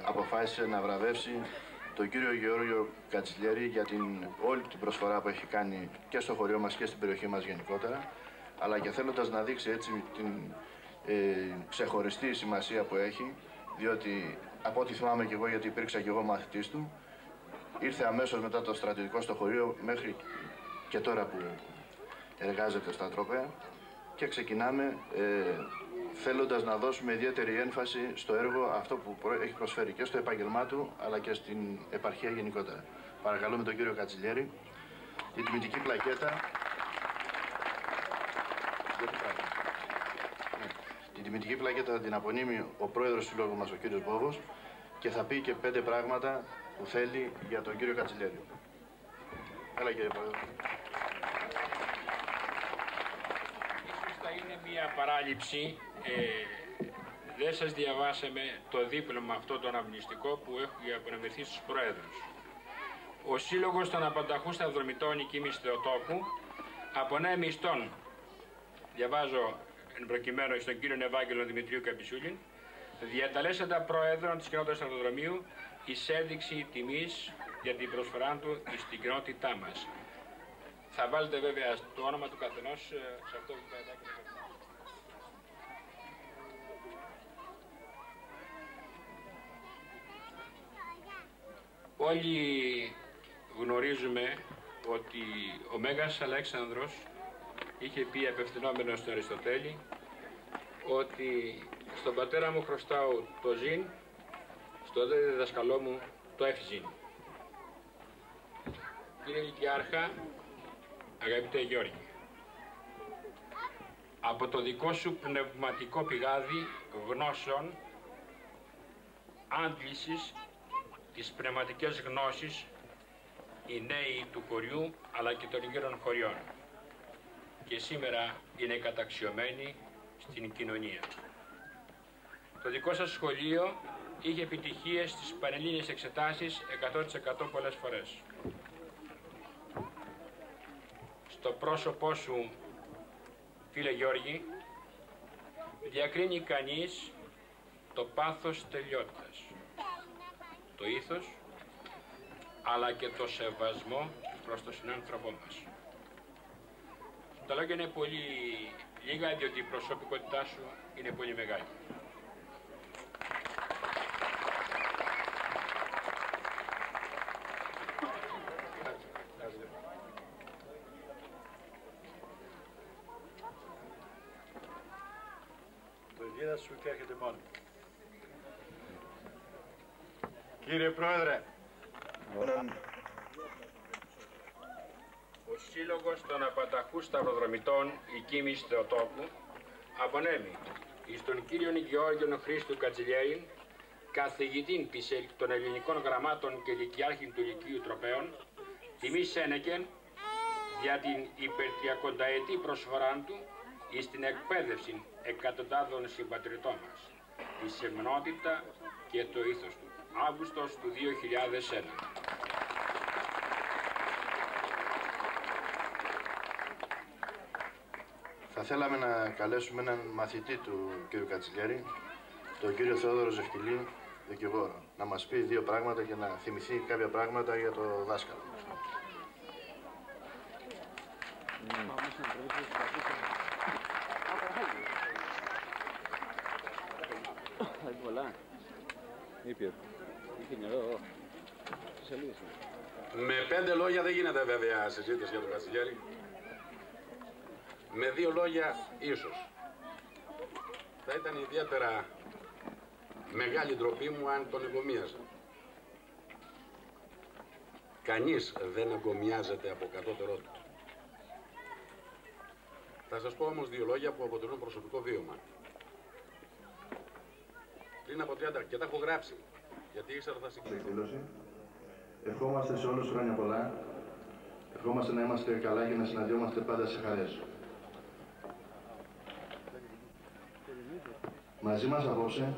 αποφάσισε να βραβεύσει τον κύριο Γεώργιο Κατσιλιέρη για όλη την προσφορά που έχει κάνει και στο χωριό μας και στην περιοχή μας γενικότερα, αλλά και θέλοντας να δείξει έτσι την ξεχωριστή σημασία που έχει, διότι από ό,τι θυμάμαι και εγώ, γιατί υπήρξα και εγώ μαθητής του, ήρθε αμέσως μετά το στρατιωτικό στο χωρίο μέχρι και τώρα που εργάζεται στα τρόπαια, και ξεκινάμε θέλοντας να δώσουμε ιδιαίτερη έμφαση στο έργο αυτό που έχει προσφέρει και στο επάγγελμά του αλλά και στην επαρχία γενικότερα. Παρακαλούμε τον κύριο Κατσιλιέρη. Η τιμητική πλακέτα την τιμητική πλακέτα θα την απονείμει ο πρόεδρος του συλλόγου μας, ο κύριος Μπόβος, και θα πει και 5 πράγματα που θέλει για τον κύριο Κατσιλιέρη. Έλα κύριε πρόεδρε. Θα είναι μια παράληψη. Δεν σας διαβάσαμε το δίπλωμα αυτό το αναμνηστικό που έχει απονεμηθεί στους πρόεδρους. Ο Σύλλογος των Απανταχού Σταυροδρομητών Οικείμης Θεοτόκου απονέμει στον, διαβάζω εν προκειμένου, στον κύριο Ευάγγελο Δημητρίου Καμπισούλη, διαταλέσσαντα πρόεδρων της κοινότητας Σταυροδρομίου εις ένδειξη τιμής για την προσφορά του στην κοινότητά μας. Θα βάλετε βέβαια το όνομα του καθενός σε αυτό που θα εντάξει. Όλοι γνωρίζουμε ότι ο Μέγας Αλέξανδρος είχε πει απευθυνόμενος στον Αριστοτέλη ότι στον πατέρα μου χρωστάω το ζήν, στον δε διδασκαλό μου το ευζήν. Κύριε Λυκειάρχα, αγαπητέ Γιώργη, από το δικό σου πνευματικό πηγάδι γνώσεων, άντλησης τις πνευματικές γνώσεις οι νέοι του χωριού αλλά και των γύρων χωριών και σήμερα είναι καταξιωμένοι στην κοινωνία. Το δικό σας σχολείο είχε επιτυχίες στις πανελλήνιες εξετάσεις 100% πολλές φορές. Στο πρόσωπό σου, φίλε Γιώργη, διακρίνει κανείς το πάθος τελειότητας, το ήθος, αλλά και το σεβασμό προς τον συνάνθρωπό μας. Τα λόγια είναι πολύ λίγα, διότι η προσωπικότητά σου είναι πολύ μεγάλη. Το Ιδίδα σου και έρχεται μόνο. Κύριε Πρόεδρε, Ο Σύλλογος των Απαταχού Σταυροδρομητών Οικίμης Θεοτόκου απονέμει εις τον κύριον Γεώργιον Χρήστου Κατζηλιέρη, καθηγητήν των ελληνικών γραμμάτων και λυκειάρχην του Λυκείου Τροπέων, τιμή Σένεκεν για την υπερτριακονταετή προσφορά του εις την εκπαίδευση εκατοντάδων συμπατριτών μας, τη σεμνότητα και το ήθος του. Αύγουστος του 2001. Θα θέλαμε να καλέσουμε έναν μαθητή του κ. Κατσιλιέρη, τον κύριο Θεόδωρο Ζευκυλή, δικηγόρο, να μας πει δύο πράγματα και να θυμηθεί κάποια πράγματα για το δάσκαλο. Με 5 λόγια δεν γίνεται βέβαια συζήτηση για τον Κατσιλιέρη. Με 2 λόγια ίσως. Θα ήταν ιδιαίτερα μεγάλη ντροπή μου αν τον εγκομίαζα. Κανείς δεν εγκομιάζεται από κατώτερό του. Θα σας πω όμως 2 λόγια που αποτελούν προσωπικό βίωμα. Πριν από 30 και τα έχω γράψει, γιατί ήξερα θα συγκλίνω. Ευχόμαστε σε όλους χρόνια πολλά. Ευχόμαστε να είμαστε καλά και να συναντιόμαστε πάντα σε χαρές. Μαζί μας απόψε,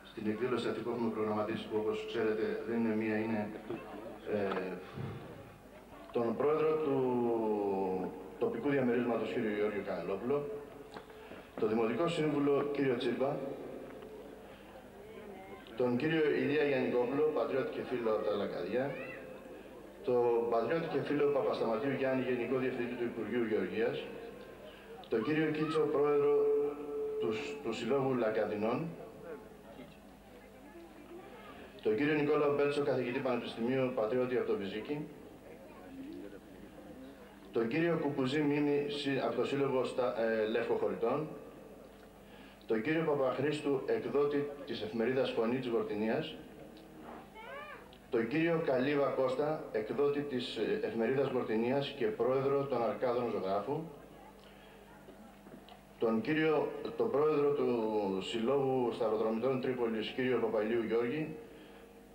στην εκδήλωση αυτή που έχουμε προγραμματίσει, που όπως ξέρετε δεν είναι μία, είναι τον πρόεδρο του τοπικού διαμερίσματος κ. Γεώργιο Κανελόπουλο, το Δημοτικό Σύμβουλο κ. Τσίρπα, τον κύριο Ηλία Γιαννικόπουλο, πατριώτη και φίλο από τα Λαγκαδιά, τον πατριώτη και φίλο Παπασταματίου Γιάννη, Γενικό Διευθυντή του Υπουργείου Γεωργίας, τον κύριο Κίτσο, πρόεδρο του Συλλόγου Λαγκαδινών, τον κύριο Νικόλαο Μπέλτσο, καθηγητή Πανεπιστημίου, πατριώτη από το Βυζίκι, τον κύριο Κουπουζή Μίμη από το Σύλλογο Λευκοχωρητών, τον κύριο Παπαχρήστου, εκδότη της εφημερίδας Φωνή της Γορτινίας, τον κύριο Καλίβα Κώστα, εκδότη της εφημερίδας Γορτινίας και πρόεδρο των Αρκάδων Ζωγράφου, τον πρόεδρο του Συλλόγου Σταυροδρομητών Τρίπολης, κύριο Παπαϊλίου Γιώργη,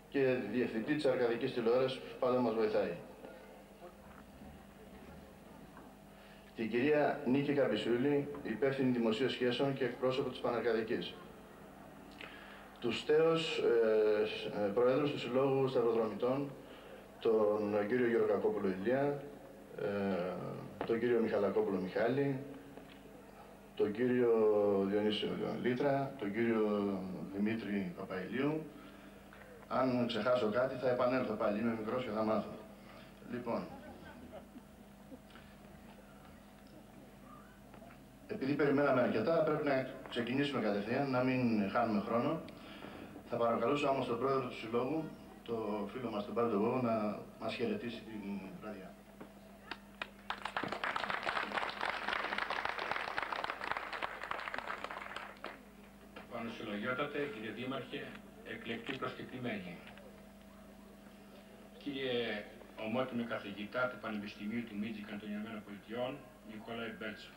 και διευθυντή της Αρκαδικής Τηλεόρασης που πάντα μας βοηθάει. Την κυρία Νίκη Καμπισούλη, υπεύθυνη δημοσίων σχέσεων και εκπρόσωπο της Παναρκαδικής. Τους τέος προέδρους του Συλλόγου Σταυροδρομητών, τον κύριο Γεωργακόπουλο Ηλία, τον κύριο Μιχαλακόπουλο Μιχάλη, τον κύριο Διονύσιο Λίτρα, τον κύριο Δημήτρη Παπαϊλίου. Αν ξεχάσω κάτι θα επανέλθω πάλι, είμαι μικρός και θα μάθω. Λοιπόν, επειδή περιμέναμε αρκετά, πρέπει να ξεκινήσουμε κατευθείαν, να μην χάνουμε χρόνο. Θα παρακαλούσα όμως τον πρόεδρο του Συλλόγου, το φίλο μας τον Πάρντο Βόβο, να μας χαιρετήσει την βραδιά. Πανοσυλλογιότατε, κύριε Δήμαρχε, εκλεκτοί προσκεκλημένοι. Κύριε ομότιμη καθηγητά του Πανεπιστημίου του Μίτζικαν των Ηνωμένων Πολιτειών, Νικόλαε Μπέλτσο.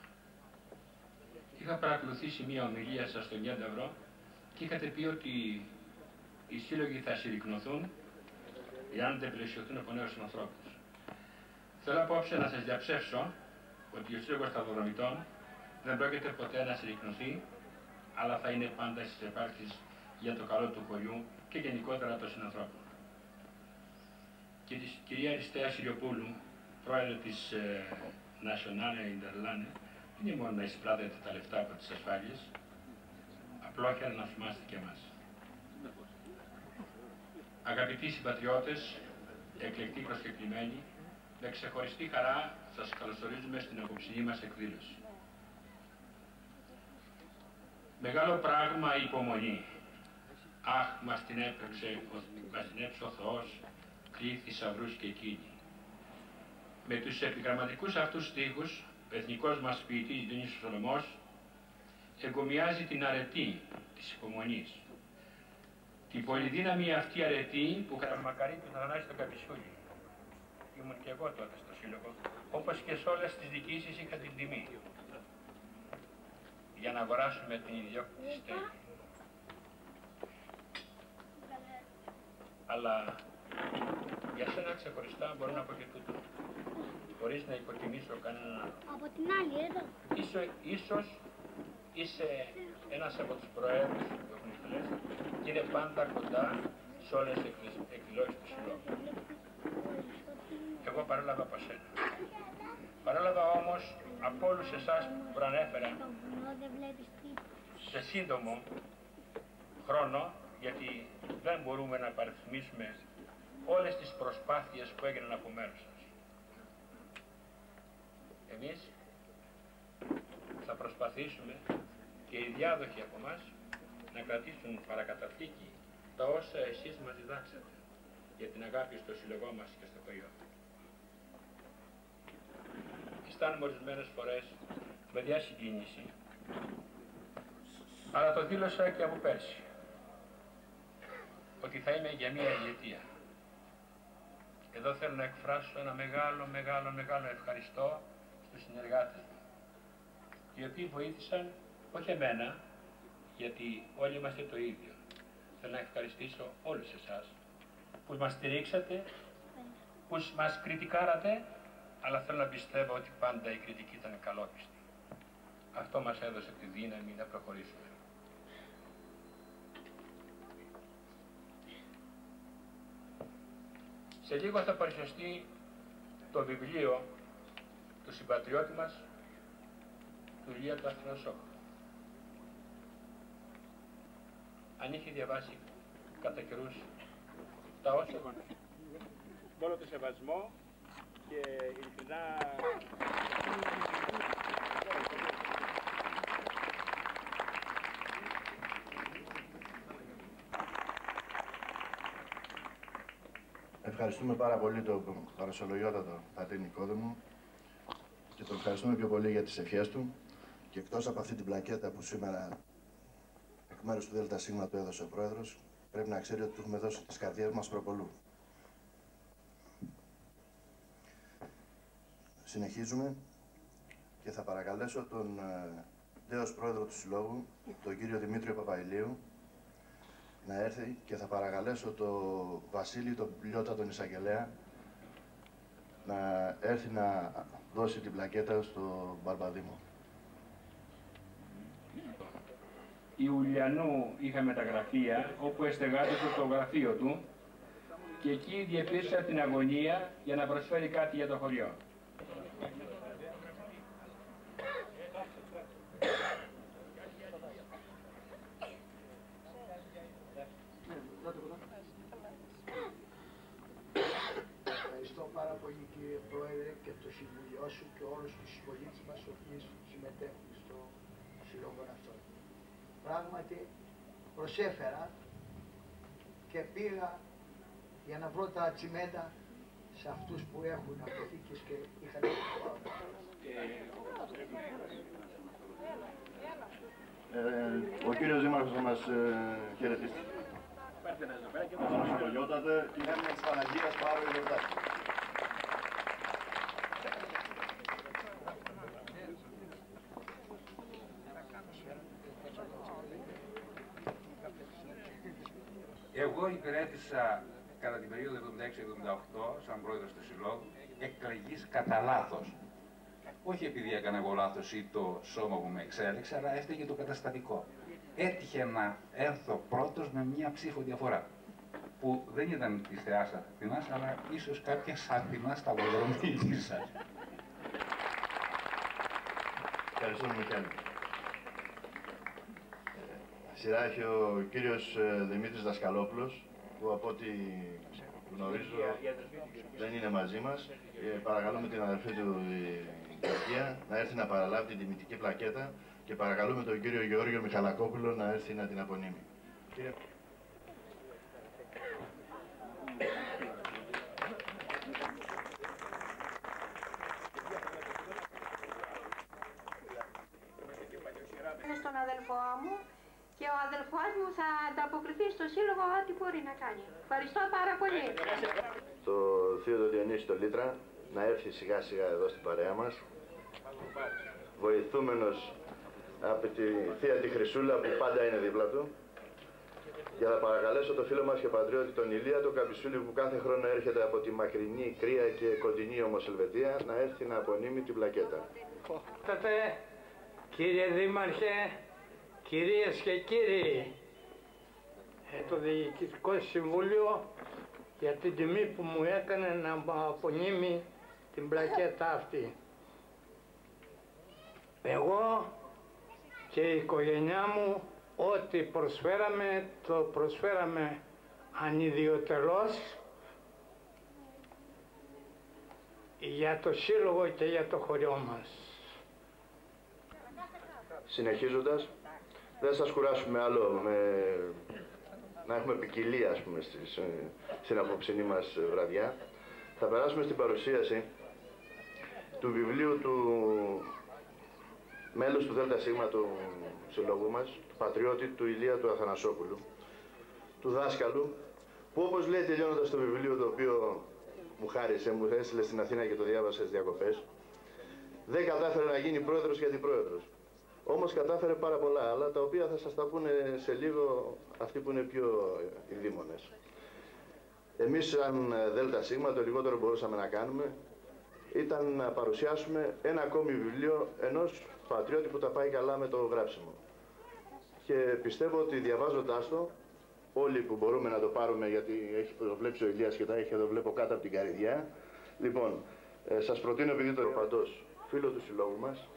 Είχα παρακολουθήσει μία ομιλία σας στον Γιάνταυρο και είχατε πει ότι οι σύλλογοι θα συρρικνωθούν εάν δεν πλαισιωθούν από νέους ανθρώπους. Θέλω απόψε να σας διαψεύσω ότι ο Σύλλογος Σταυροδρομητών δεν πρόκειται ποτέ να συρρικνωθεί, αλλά θα είναι πάντα στις επάρξεις για το καλό του χωριού και γενικότερα των συνανθρώπων. Και τη κυρία Αριστέα Συριοπούλου, πρόεδρο της Nationale Interlane, δεν είναι μόνο να εισπράτετε τα λεφτά από τις ασφάλειες, απλόχερα να θυμάστε και εμάς. Αγαπητοί συμπατριώτες, εκλεκτοί προσκεκλημένοι, με ξεχωριστή χαρά σας καλωσορίζουμε στην απόψινή μας εκδήλωση. Μεγάλο πράγμα η υπομονή. Αχ, μας την έψε ο Θεός, κλεί θησαυρούς και εκείνη. Με τους επιγραμματικούς αυτούς στίχους, ο εθνικός μας ποιητής Διονύσιος Σολωμός εγκομιάζει την αρετή της υπομονής, Η πολυδύναμη αυτή αρετή που καταμακαρεί τον Θανάση τον Καπισούλη. Ήμουν και εγώ τότε στο σύλλογο, όπως και σε όλες τις διοικήσεις είχα την τιμή για να αγοράσουμε την ιδιόκτητη στέγη. Αλλά για σένα ξεχωριστά μπορώ να πω και τούτο, χωρίς να υποτιμήσω κανέναν άλλο. Από την άλλη εδώ. Ίσως είσαι ένας από τους προέδρους του Εθνιστολές και είναι πάντα κοντά σε όλες τις εκδηλώσεις του Συλλόγου. Εγώ παρέλαβα από σένα. Παρέλαβα όμως από όλους εσάς που προανέφερα σε σύντομο χρόνο, γιατί δεν μπορούμε να παριθμίσουμε όλες τις προσπάθειες που έγιναν από μέρους σας. Εμείς θα προσπαθήσουμε και οι διάδοχοι από εμάς να κρατήσουν παρακαταθήκη τα όσα εσείς μας διδάξατε για την αγάπη στο σύλλογό μας και στο χωριό. Αισθάνομαι ορισμένες φορές με διασυγκίνηση, αλλά το δήλωσα και από πέρσι, ότι θα είμαι για μία διετία. Εδώ θέλω να εκφράσω ένα μεγάλο ευχαριστώ στους συνεργάτες μου, οι οποίοι βοήθησαν, όχι εμένα, γιατί όλοι είμαστε το ίδιο. Θέλω να ευχαριστήσω όλους εσάς που μας στηρίξατε, που μας κριτικάρατε, αλλά θέλω να πιστεύω ότι πάντα η κριτική ήταν καλόπιστη. Αυτό μας έδωσε τη δύναμη να προχωρήσουμε. Σε λίγο θα παρουσιαστεί το βιβλίο του συμπατριώτη μας, του Ηλία του Αθηνοσόχου. Αν είχε διαβάσει κατά καιρούς τα όσα με όλο το σεβασμό και ειλικρινά Ευχαριστούμε πάρα πολύ τον παρασολογιότατο πατήρ Νικόδημο και τον ευχαριστούμε πιο πολύ για τις ευχές του, και εκτός από αυτή την πλακέτα που σήμερα εκ μέρους του ΔΣ του έδωσε ο Πρόεδρος, πρέπει να ξέρει ότι του έχουμε δώσει τις καρδιές μας προπολού. Συνεχίζουμε και θα παρακαλέσω τον νέος Πρόεδρο του Συλλόγου, τον κύριο Δημήτριο Παπαηλίου, να έρθει, και θα παρακαλέσω τον Βασίλη, τον Λιώτα, τον Εισαγγελέα, να έρθει να δώσει την πλακέτα στο Μπαρμπαδήμο. Ιουλιανού είχα μεταγραφεία, όπου εστεγάτησε το γραφείο του και εκεί διεπίρσα την αγωνία για να προσφέρει κάτι για το χωριό. Ευχαριστώ πάρα πολύ, κύριε Πρόεδρε, και το Συμβουλίο σου και όλους τους συμπολίτες μας οι οποίοι συμμετέχουν στο σύλλογο αυτό. Πράγματι προσέφερα και πήγα για να βρω τα τσιμέντα σε αυτούς που έχουν αποθήκες και είχαν Ο κύριος Δήμαρχος θα μας χαιρετήσει. Παναγιώτατε, κοινωνία της Παναγίας Παύλου Ιωδάκη. Εγώ υπηρέτησα κατά την περίοδο 76-78 σαν πρόεδρος του Συλλόγου, εκλεγής κατά λάθος. Όχι επειδή έκανα εγώ λάθος ή το σώμα που με εξέλιξε, αλλά έφταιγε το καταστατικό. Έτυχε να έρθω πρώτος με μία ψήφο διαφορά, που δεν ήταν της Θεάς Αθηνάς, αλλά ίσως κάποια σατινά σταυροδρομική σας. Ευχαριστούμε, Μιχάλη. Σειρά έχει ο κύριος Δημήτρης Δασκαλόπουλος, που από ό,τι γνωρίζω δεν είναι μαζί μας. Παρακαλούμε την αδερφή του Γεωργία να έρθει να παραλάβει την τιμητική πλακέτα και παρακαλούμε τον κύριο Γεώργιο Μιχαλακόπουλο να έρθει να την απονείμει. Στον αδελφό μου και ο αδελφός μου θα ανταποκριθεί στο σύλλογο ό,τι μπορεί να κάνει. Ευχαριστώ πάρα πολύ. Το θείο του Διονύση το Λίτρα να έρθει σιγά σιγά εδώ στην παρέα μας, βοηθούμενος από τη θεία τη Χρυσούλα που πάντα είναι δίπλα του, και θα παρακαλέσω το φίλο μας και πατριώτη τον Ηλία τον Καπισούλη που κάθε χρόνο έρχεται από τη μακρινή Κρία και κοντινή όμως Ελβετία να έρθει να απονείμει την πλακέτα. Κύριε Δήμαρχε, κυρίες και κύριοι, το Διοικητικό Συμβούλιο για την τιμή που μου έκανε να απονείμει την πλακέτα αυτή. Εγώ και η οικογένειά μου ό,τι προσφέραμε, το προσφέραμε ανιδιοτελώς για το σύλλογο και για το χωριό μας. Συνεχίζοντας, δεν θα σας κουράσουμε άλλο να έχουμε ποικιλία, ας πούμε, στην απόψινή μας βραδιά. Θα περάσουμε στην παρουσίαση του βιβλίου του μέλους του ΔΣ του συλλογού μας, του πατριώτη του Ηλία του Αθανασόπουλου, του δάσκαλου, που όπως λέει τελειώνοντας το βιβλίο το οποίο μου χάρισε, μου έστειλε στην Αθήνα και το διάβασα στις διακοπές, δεν κατάφερε να γίνει πρόεδρος και αντιπρόεδρος. Όμως κατάφερε πάρα πολλά άλλα, τα οποία θα σας τα πούνε σε λίγο αυτοί που είναι πιο ειδήμονες. Εμείς σαν ΔΣ, το λιγότερο που μπορούσαμε να κάνουμε ήταν να παρουσιάσουμε ένα ακόμη βιβλίο ενός πατριώτη που τα πάει καλά με το γράψιμο. Και πιστεύω ότι διαβάζοντάς το, όλοι που μπορούμε να το πάρουμε, γιατί έχει προβλέψει ο Ηλίας και τα έχει εδώ βλέπω κάτω από την καρυδιά. Λοιπόν, σας προτείνω, επειδή το παντός φίλο του συλλόγου μας,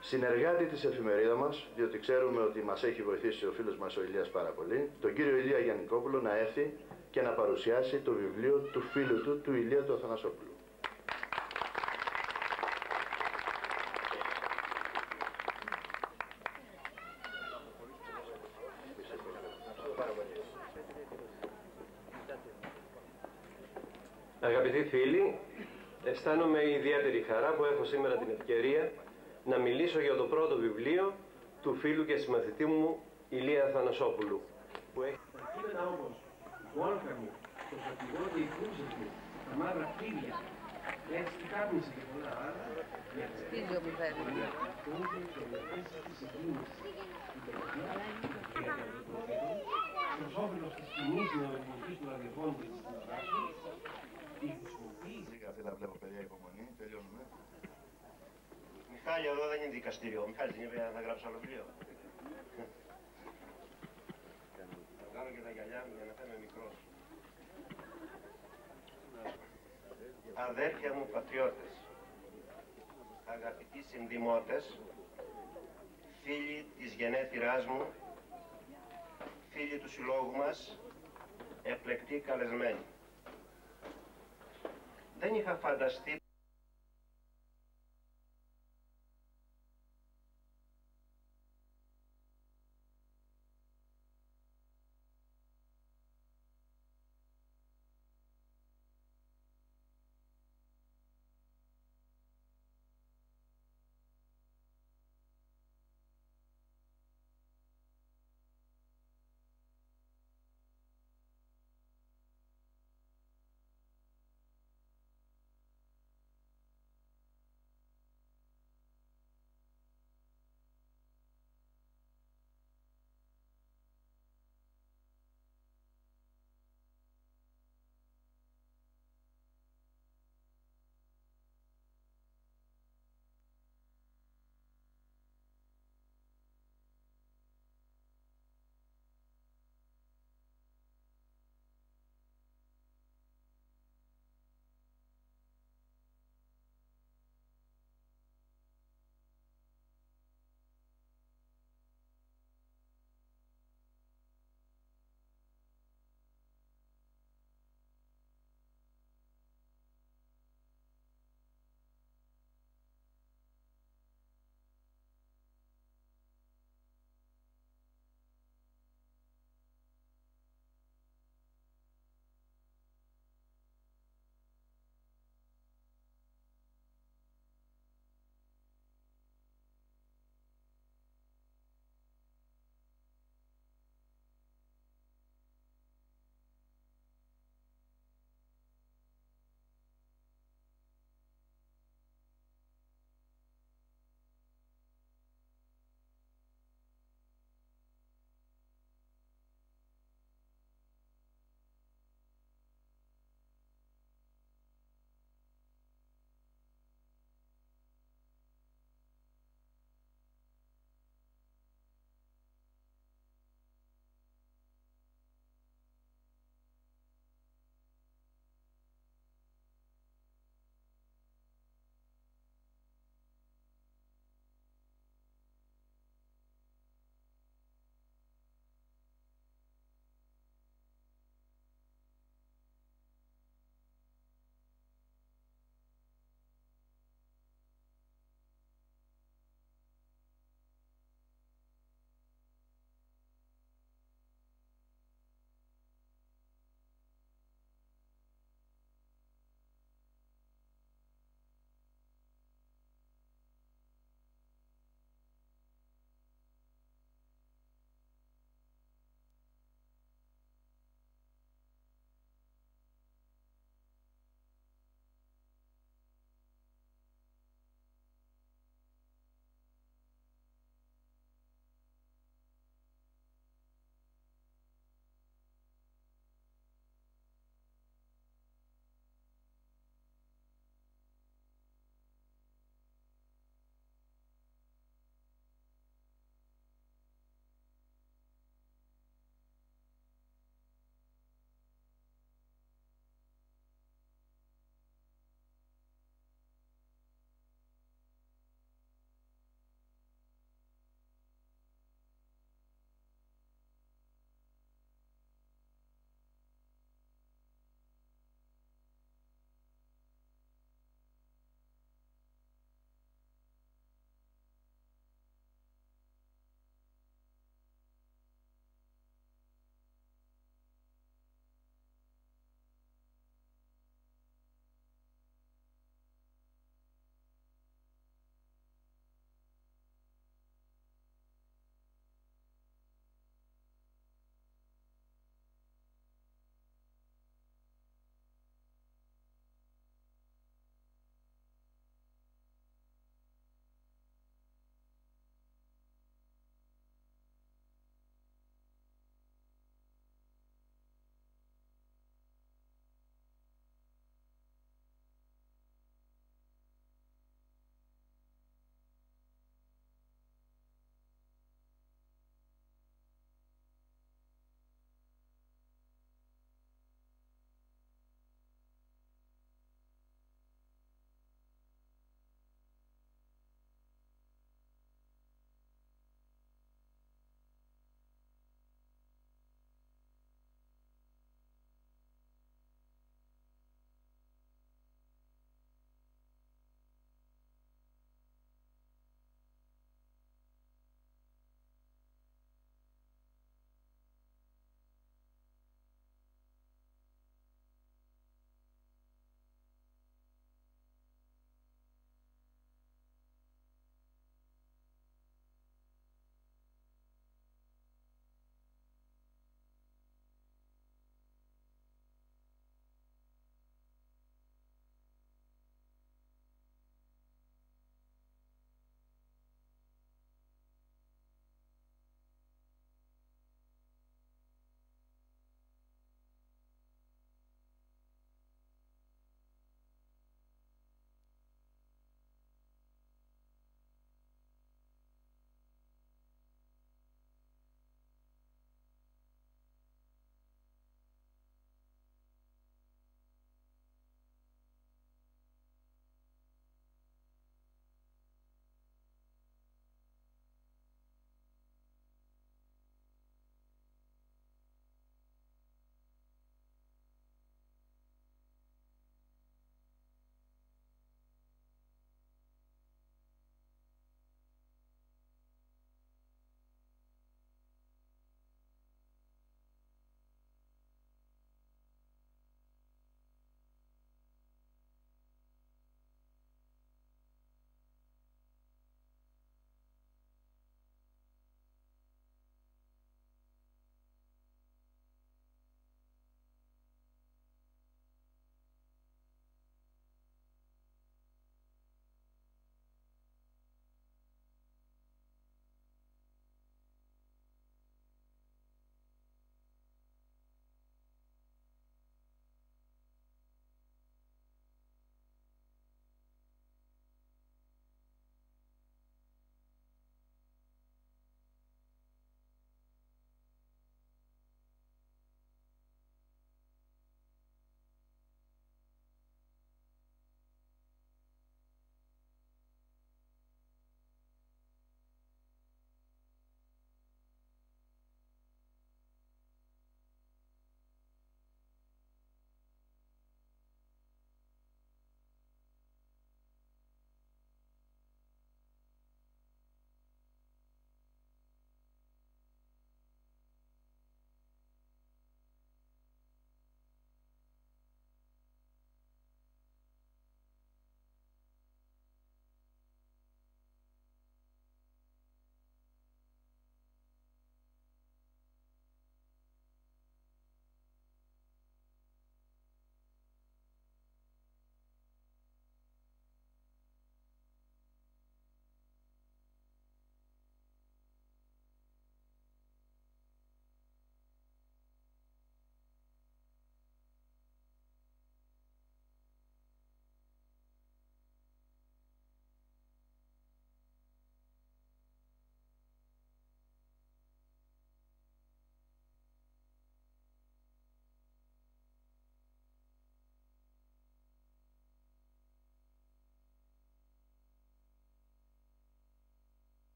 συνεργάτη της εφημερίδα μας, διότι ξέρουμε ότι μας έχει βοηθήσει ο φίλος μας ο Ηλίας πάρα πολύ, τον κύριο Ηλία Γιαννικόπουλο, να έρθει και να παρουσιάσει το βιβλίο του φίλου του, του Ηλία του Αθανασόπουλου. Αγαπητοί φίλοι, αισθάνομαι ιδιαίτερη χαρά που έχω σήμερα την ευκαιρία να μιλήσω για το πρώτο βιβλίο του φίλου και συμμαθητή μου Ηλία Αθανασόπουλου. Που έχει τα κείμενα όμως του Βόλφγαμου, το Σωτηγό και η Κρούζη του, τα μαύρα φύλλα, έτσι την κάπνιση και πολλά άλλα, για τις Στήλιο που θέλει. προς όφελος της κοινής νεοελληνικής του ραδιοφώνου και της τηλεοράσεως, η χρησιμοποίηση... Λίγα φίλα βλέπω, παιδιά, υπομονή, τελειώνουμε. Μιχάλη, εδώ δεν είναι δικαστήριο. Ο Μιχάλης δεν είπε να γράψω άλλο βιβλίο. Θα κάνω και τα γυαλιά μου για να φαίνομαι μικρός. Αδέρφια μου πατριώτες, αγαπητοί συνδημότες, φίλοι της γενέθυράς μου, φίλοι του συλλόγου μας, επλεκτοί καλεσμένοι. Δεν είχα φανταστεί